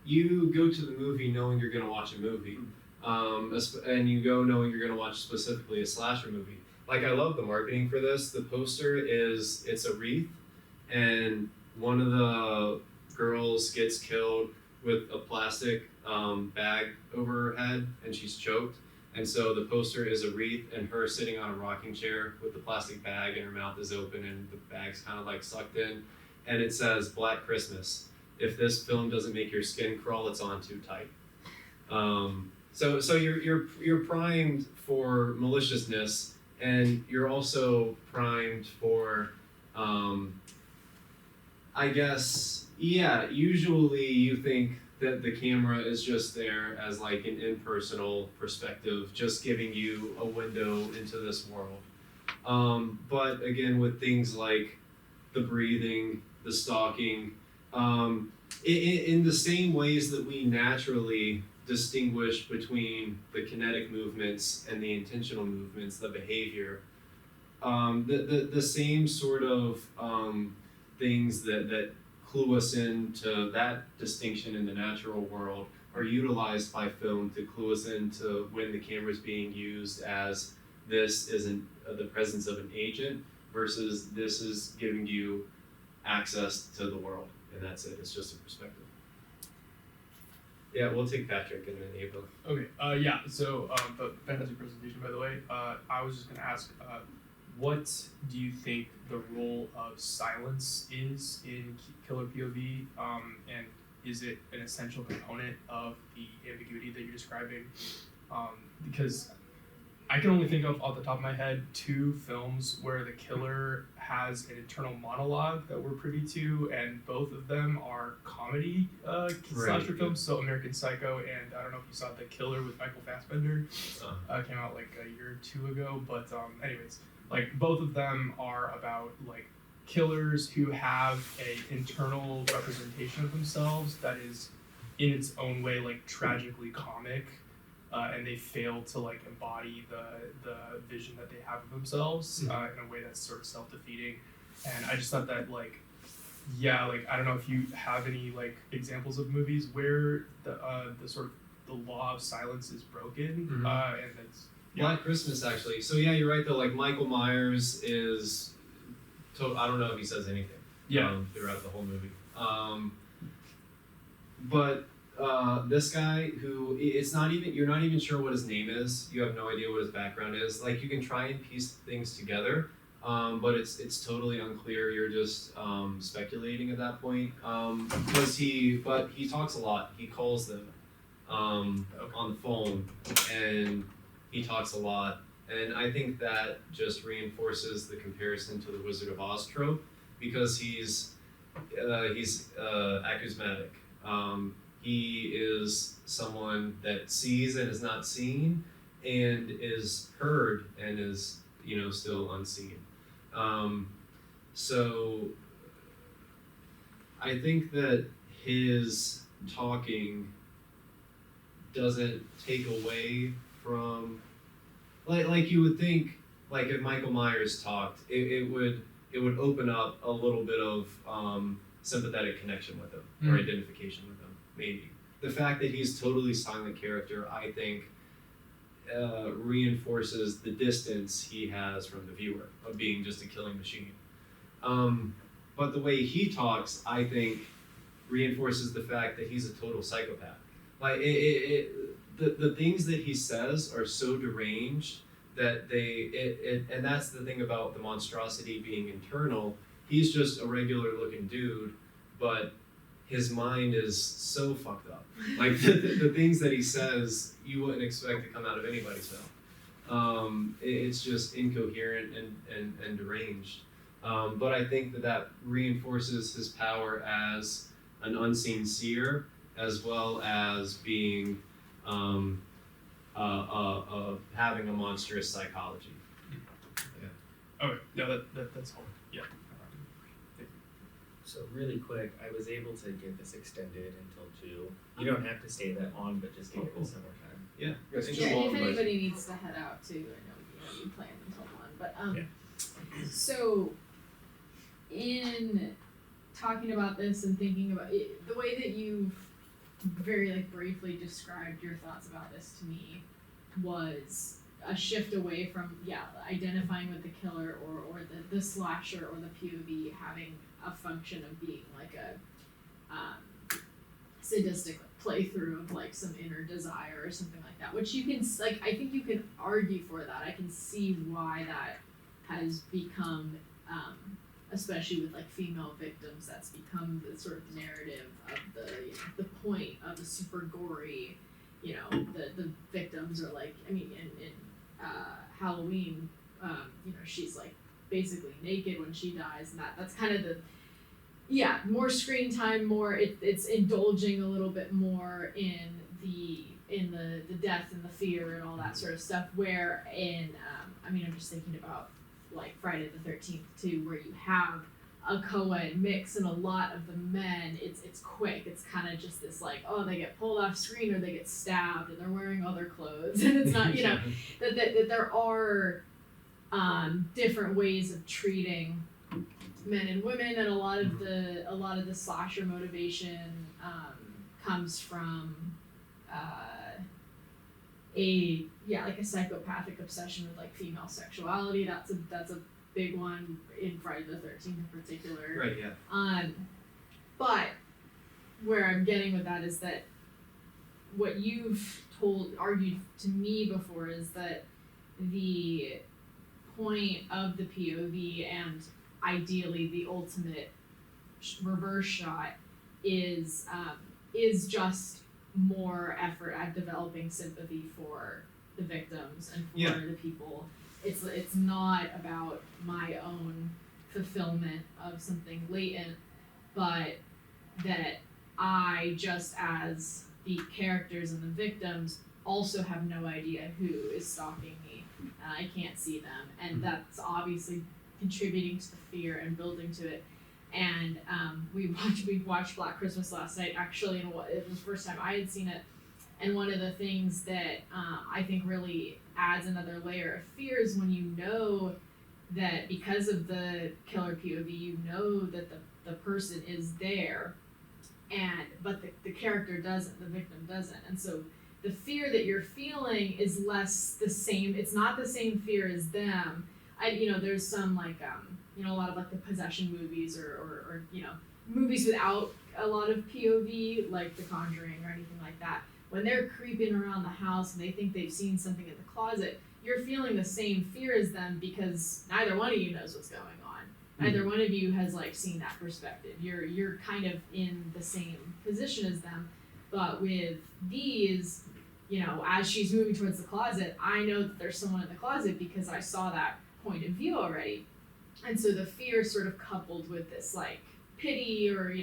you go to the movie knowing you're going to watch a movie. And you go knowing you're going to watch specifically a slasher movie. Like, I love the marketing for this. The poster it's a wreath, and one of the girls gets killed with a plastic bag over her head, and she's choked. And so the poster is a wreath and her sitting on a rocking chair with the plastic bag and her mouth is open and the bag's kind of like sucked in. And it says Black Christmas. If this film doesn't make your skin crawl, it's on too tight. So you're primed for maliciousness, and you're also primed for, I guess, yeah. Usually you think that the camera is just there as like an impersonal perspective, just giving you a window into this world. But again, with things like the breathing, the stalking, in the same ways that we naturally distinguish between the kinetic movements and the intentional movements, the behavior, the same sort of things that clue us into that distinction in the natural world are utilized by film to clue us into when the camera is being used as this isn't the presence of an agent versus this is giving you access to the world, and that's it. It's just a perspective. Yeah, we'll take Patrick and then Abel. Okay, yeah, so, but fantastic presentation, by the way. I was just gonna ask, what do you think the role of silence is in killer POV? And is it an essential component of the ambiguity that you're describing? Because I can only think of, off the top of my head, 2 films where the killer has an internal monologue that we're privy to, and both of them are comedy slasher films. So American Psycho, and I don't know if you saw The Killer with Michael Fassbender, came out like a year or 2 ago. But anyways, like both of them are about like killers who have a internal representation of themselves that is in its own way like tragically comic. And they fail to like embody the vision that they have of themselves in a way that's sort of self-defeating. And I just thought that like, yeah, like I don't know if you have any like examples of movies where the sort of the law of silence is broken, and that's Black Christmas, actually. So yeah, you're right though. Like Michael Myers is, I don't know if he says anything. Throughout the whole movie. But this guy who you're not even sure what his name is. You have no idea what his background is. Like you can try and piece things together, but it's totally unclear. You're just speculating at that point. But he talks a lot. He calls them on the phone, and he talks a lot. And I think that just reinforces the comparison to the Wizard of Oz trope because he's acousmatic. He is someone that sees and is not seen, and is heard and is still unseen. So I think that his talking doesn't take away from like you would think, like if Michael Myers talked, it would open up a little bit of sympathetic connection with him or identification with him. Maybe the fact that he's totally silent character, I think, reinforces the distance he has from the viewer of being just a killing machine. But the way he talks, I think, reinforces the fact that he's a total psychopath. Like the things that he says are so deranged that and that's the thing about the monstrosity being internal. He's just a regular looking dude, but his mind is so fucked up. Like the things that he says, you wouldn't expect to come out of anybody's mouth. It's just incoherent and deranged. But I think that reinforces his power as an unseen seer, as well as being having a monstrous psychology. okay. No, that's all. Yeah. So really quick, I was able to get this extended until 2. You don't have to stay that long, but just give it some more time. Yeah. Yes, Yeah, long, if but- anybody needs to head out too, I know you planned until 1, but so in talking about this and thinking about it, the way that you've very like briefly described your thoughts about this to me was a shift away from identifying with the killer or the slasher or the POV having a function of being like a sadistic playthrough of like some inner desire or something like that, which you can like, I think you can argue for that. I can see why that has become, especially with like female victims, that's become the sort of narrative of the, you know, the point of a super gory, you know, the victims are like, I mean, in Halloween, you know, she's like basically naked when she dies, and that's kind of the, yeah, more screen time, more it's indulging a little bit more in the death and the fear and all that sort of stuff, where in I mean, I'm just thinking about like Friday the 13th too, where you have a co-ed mix, and a lot of the men, it's quick, it's kind of just this like, oh, they get pulled off screen or they get stabbed and they're wearing other clothes, and it's not, you know, that there are different ways of treating men and women, and a lot of the slasher motivation comes from like a psychopathic obsession with like female sexuality. That's a big one in Friday the 13th in particular. Right, yeah. But where I'm getting with that is that what you've argued to me before is that the point of the POV, and ideally the ultimate reverse shot, is just more effort at developing sympathy for the victims and for the people. It's not about my own fulfillment of something latent, but that I, just as the characters and the victims, also have no idea who is stalking me, and I can't see them, and that's obviously contributing to the fear and building to it. And we watched Black Christmas last night, actually, and it was the first time I had seen it. And one of the things that I think really adds another layer of fear is when you know that because of the killer POV, you know that the person is there, but the character doesn't, the victim doesn't. And so the fear that you're feeling is less the same, it's not the same fear as them. There's some like, a lot of like the possession movies or movies without a lot of POV, like The Conjuring or anything like that. When they're creeping around the house and they think they've seen something in the closet, you're feeling the same fear as them because neither one of you knows what's going on. Neither one of you has like seen that perspective. You're kind of in the same position as them. But with these, as she's moving towards the closet, I know that there's someone in the closet because I saw that point of view already. And so the fear sort of coupled with this like pity or,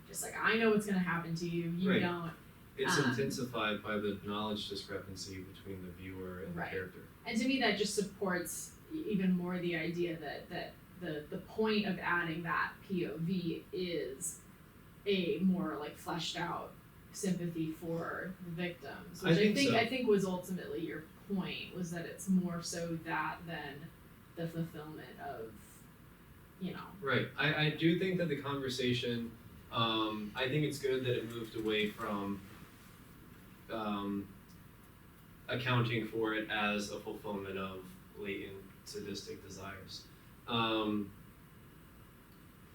just like, I know what's going to happen to you, you Right. don't. It's intensified by the knowledge discrepancy between the viewer and Right. the character. And to me that just supports even more the idea that the point of adding that POV is a more like fleshed out sympathy for the victims, which I think was ultimately your point, was that it's more so that than the fulfillment of, Right. I do think that the conversation, I think it's good that it moved away from accounting for it as a fulfillment of latent sadistic desires. And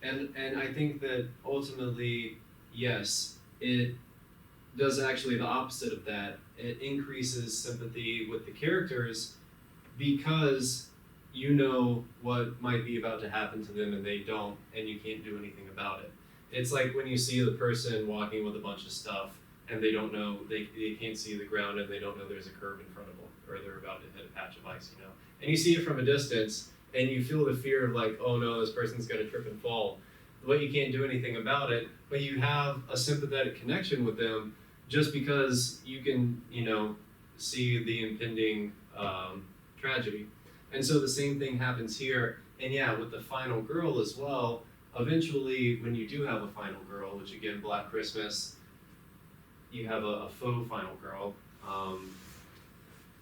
I think that ultimately, yes, it does actually the opposite of that. It increases sympathy with the characters because you know what might be about to happen to them and they don't, and you can't do anything about it. It's like when you see the person walking with a bunch of stuff and they don't know, they can't see the ground and they don't know there's a curb in front of them or they're about to hit a patch of ice, And you see it from a distance and you feel the fear of like, oh no, this person's gonna trip and fall. But you can't do anything about it, but you have a sympathetic connection with them just because you can, see the impending tragedy. And so the same thing happens here. And yeah, with the final girl as well, eventually when you do have a final girl, which again, Black Christmas, you have a faux final girl.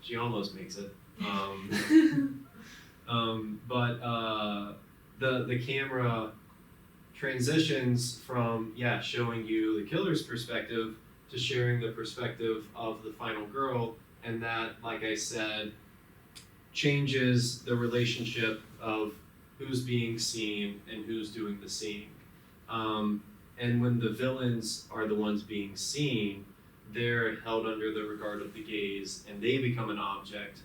She almost makes it. But the camera transitions from, showing you the killer's perspective to sharing the perspective of the final girl. And that, like I said, changes the relationship of who's being seen and who's doing the seeing. And when the villains are the ones being seen, they're held under the regard of the gaze and they become an object,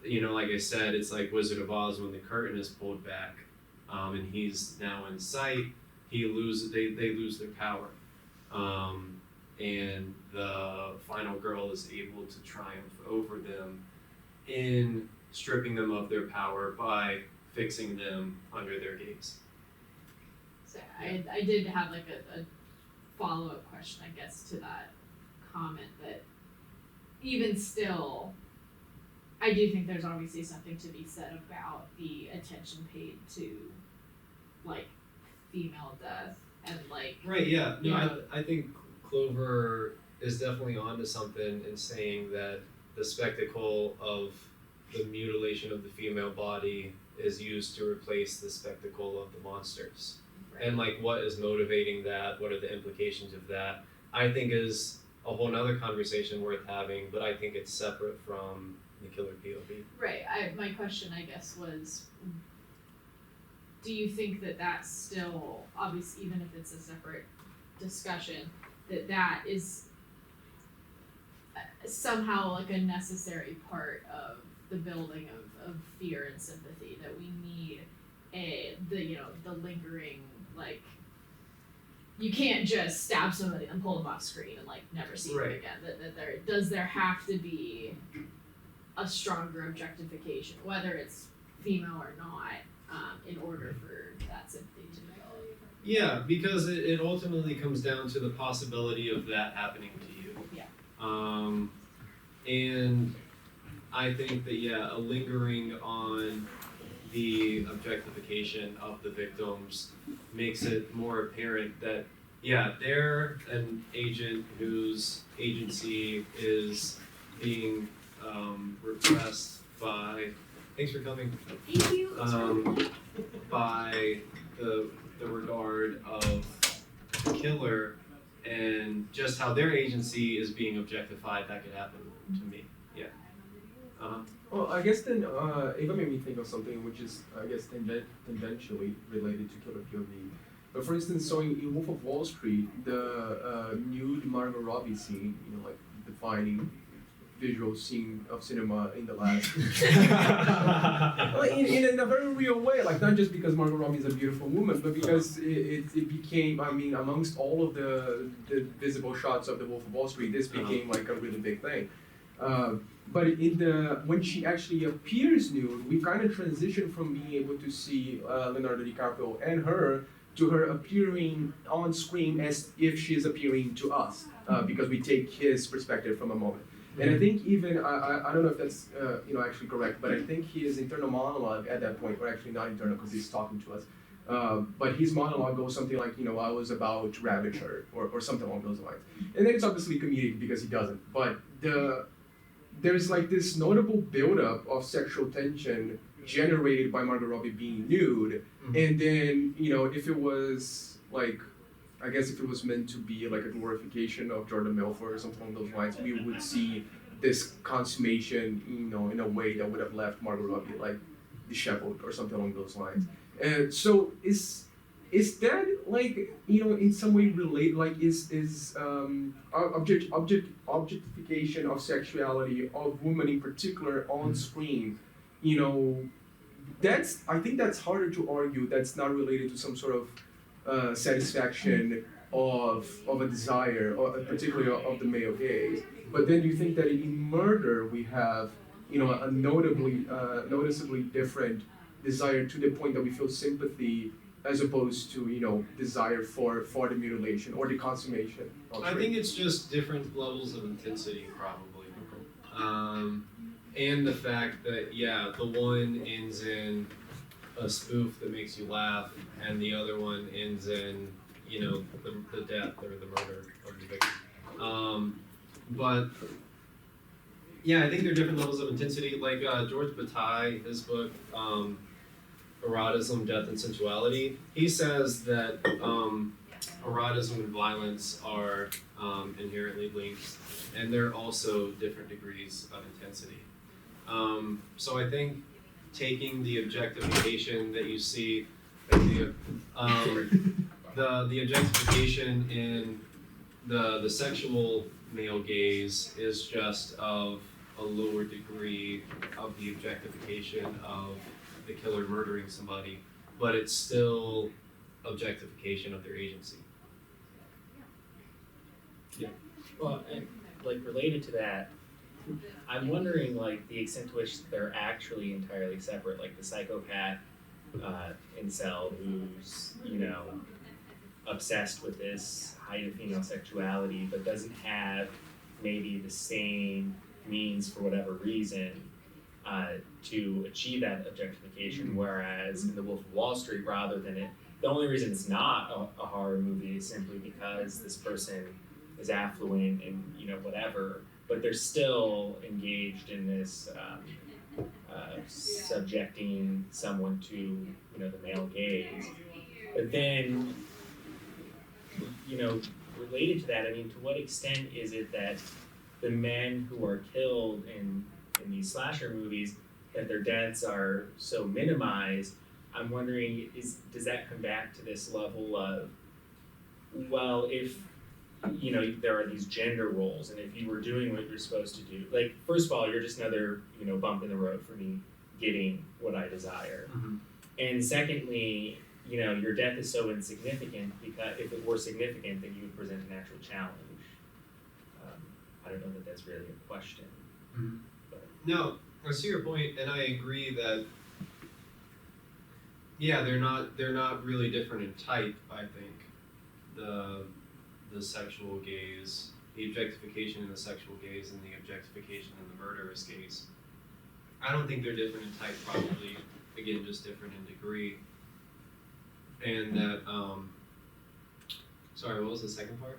you know, like I said, it's like Wizard of Oz when the curtain is pulled back, and he's now in sight. They lose their power, and the final girl is able to triumph over them in stripping them of their power by fixing them under their gaze. So I did have like a follow-up question, I guess, to that comment, that even still, I do think there's obviously something to be said about the attention paid to, like, female death and like. Right, yeah. No, Yeah. I think Clover is definitely onto something in saying that the spectacle of the mutilation of the female body is used to replace the spectacle of the monsters. And like what is motivating that, what are the implications of that, I think is a whole nother conversation worth having, but I think it's separate from the killer POV. Right. My question, I guess, was, do you think that that's still, obviously, even if it's a separate discussion, that is somehow like a necessary part of the building of fear and sympathy, that we need the lingering, like, you can't just stab somebody and pull them off screen and like never see them Right. again. That there have to be a stronger objectification, whether it's female or not, in order for that sympathy to develop. Yeah, because it ultimately comes down to the possibility of that happening to you. Yeah. And I think that, yeah, a lingering on the objectification of the victims makes it more apparent that, yeah, they're an agent whose agency is being repressed by, thanks for coming, Thank you. by the regard of the killer, and just how their agency is being objectified. That could happen to me. Yeah. Well, I guess then Ava made me think of something which is, I guess, tangentially related to killer POV. But for instance, so in Wolf of Wall Street, the nude Margot Robbie scene, you know, like defining visual scene of cinema in the last, in a very real way, like not just because Margot Robbie is a beautiful woman, but because it became, I mean, amongst all of the visible shots of the Wolf of Wall Street, this became like a really big thing. But when she actually appears nude, we kind of transition from being able to see Leonardo DiCaprio and her to her appearing on screen as if she's appearing to us, because we take his perspective from a moment. And I think even, I don't know if that's actually correct, but I think his internal monologue at that point, or actually not internal because he's talking to us, but his monologue goes something like, I was about to ravage her, or something along those lines. And then it's obviously comedic because he doesn't, but there's like this notable buildup of sexual tension generated by Margot Robbie being nude, and then, if it was like, I guess if it was meant to be like a glorification of Jordan Belfort or something along those lines, we would see this consummation, in a way that would have left Margot Robbie like disheveled or something along those lines. And so is that like, in some way related, like is objectification of sexuality of women in particular on screen, I think that's harder to argue that's not related to some sort of satisfaction of a desire, or particularly of the male gaze. But then do you think that in murder we have, a noticeably different desire to the point that we feel sympathy as opposed to, desire for the mutilation or the consummation of I think it's just different levels of intensity, probably. And the fact that, yeah, the one ends in a spoof that makes you laugh, and the other one ends in, the death or the murder of the victim. But yeah, I think there are different levels of intensity. Like George Bataille, his book, Erotism, Death, and Sensuality, he says that erotism and violence are inherently linked, and there are also different degrees of intensity. So I think taking the objectification that you see, the objectification in the sexual male gaze is just of a lower degree of the objectification of the killer murdering somebody, but it's still objectification of their agency. Well, and like related to that, I'm wondering the extent to which they're actually entirely separate, like the psychopath incel who's, obsessed with this height of female sexuality but doesn't have maybe the same means for whatever reason to achieve that objectification, whereas in The Wolf of Wall Street, rather than the only reason it's not a horror movie is simply because this person is affluent and whatever, but they're still engaged in this subjecting someone to the male gaze. But then related to that, I mean, to what extent is it that the men who are killed in these slasher movies, that their deaths are so minimized? I'm wondering, does that come back to this level of, well, if there are these gender roles, and if you were doing what you're supposed to do, like, first of all, you're just another bump in the road for me getting what I desire, and secondly, your death is so insignificant because if it were significant, then you would present an actual challenge. I don't know that that's really a question. No, I see your point, and I agree that they're not really different in type. I think the sexual gaze, the objectification in the sexual gaze, and the objectification in the murderous gaze. I don't think they're different in type. Probably, again, just different in degree. And that, sorry, what was the second part?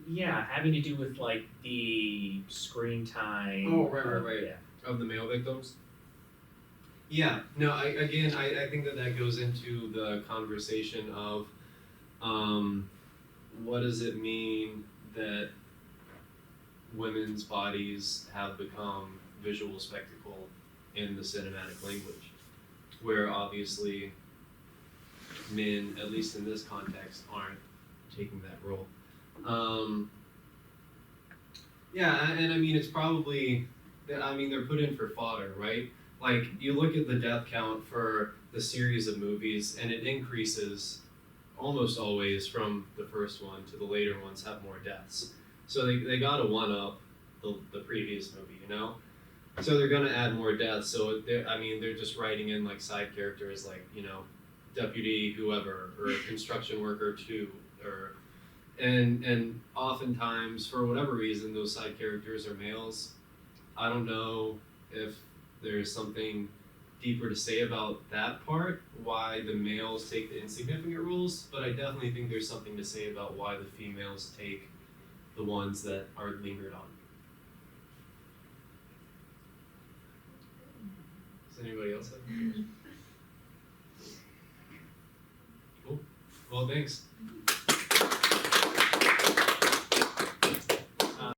Yeah, having to do with the screen time. Oh, right. Yeah. Of the male victims? Yeah, no, I think that goes into the conversation of what does it mean that women's bodies have become visual spectacle in the cinematic language, where obviously men, at least in this context, aren't taking that role. And I mean, it's probably, they're put in for fodder, right? Like, you look at the death count for the series of movies, and it increases almost always from the first one to the later ones have more deaths. So they gotta one-up the previous movie, So they're gonna add more deaths, so they're just writing in, side characters, deputy whoever, or construction worker 2, and oftentimes, for whatever reason, those side characters are males. I don't know if there's something deeper to say about that part, why the males take the insignificant roles, but I definitely think there's something to say about why the females take the ones that are lingered on. Does anybody else have any questions? Cool. Well, thanks.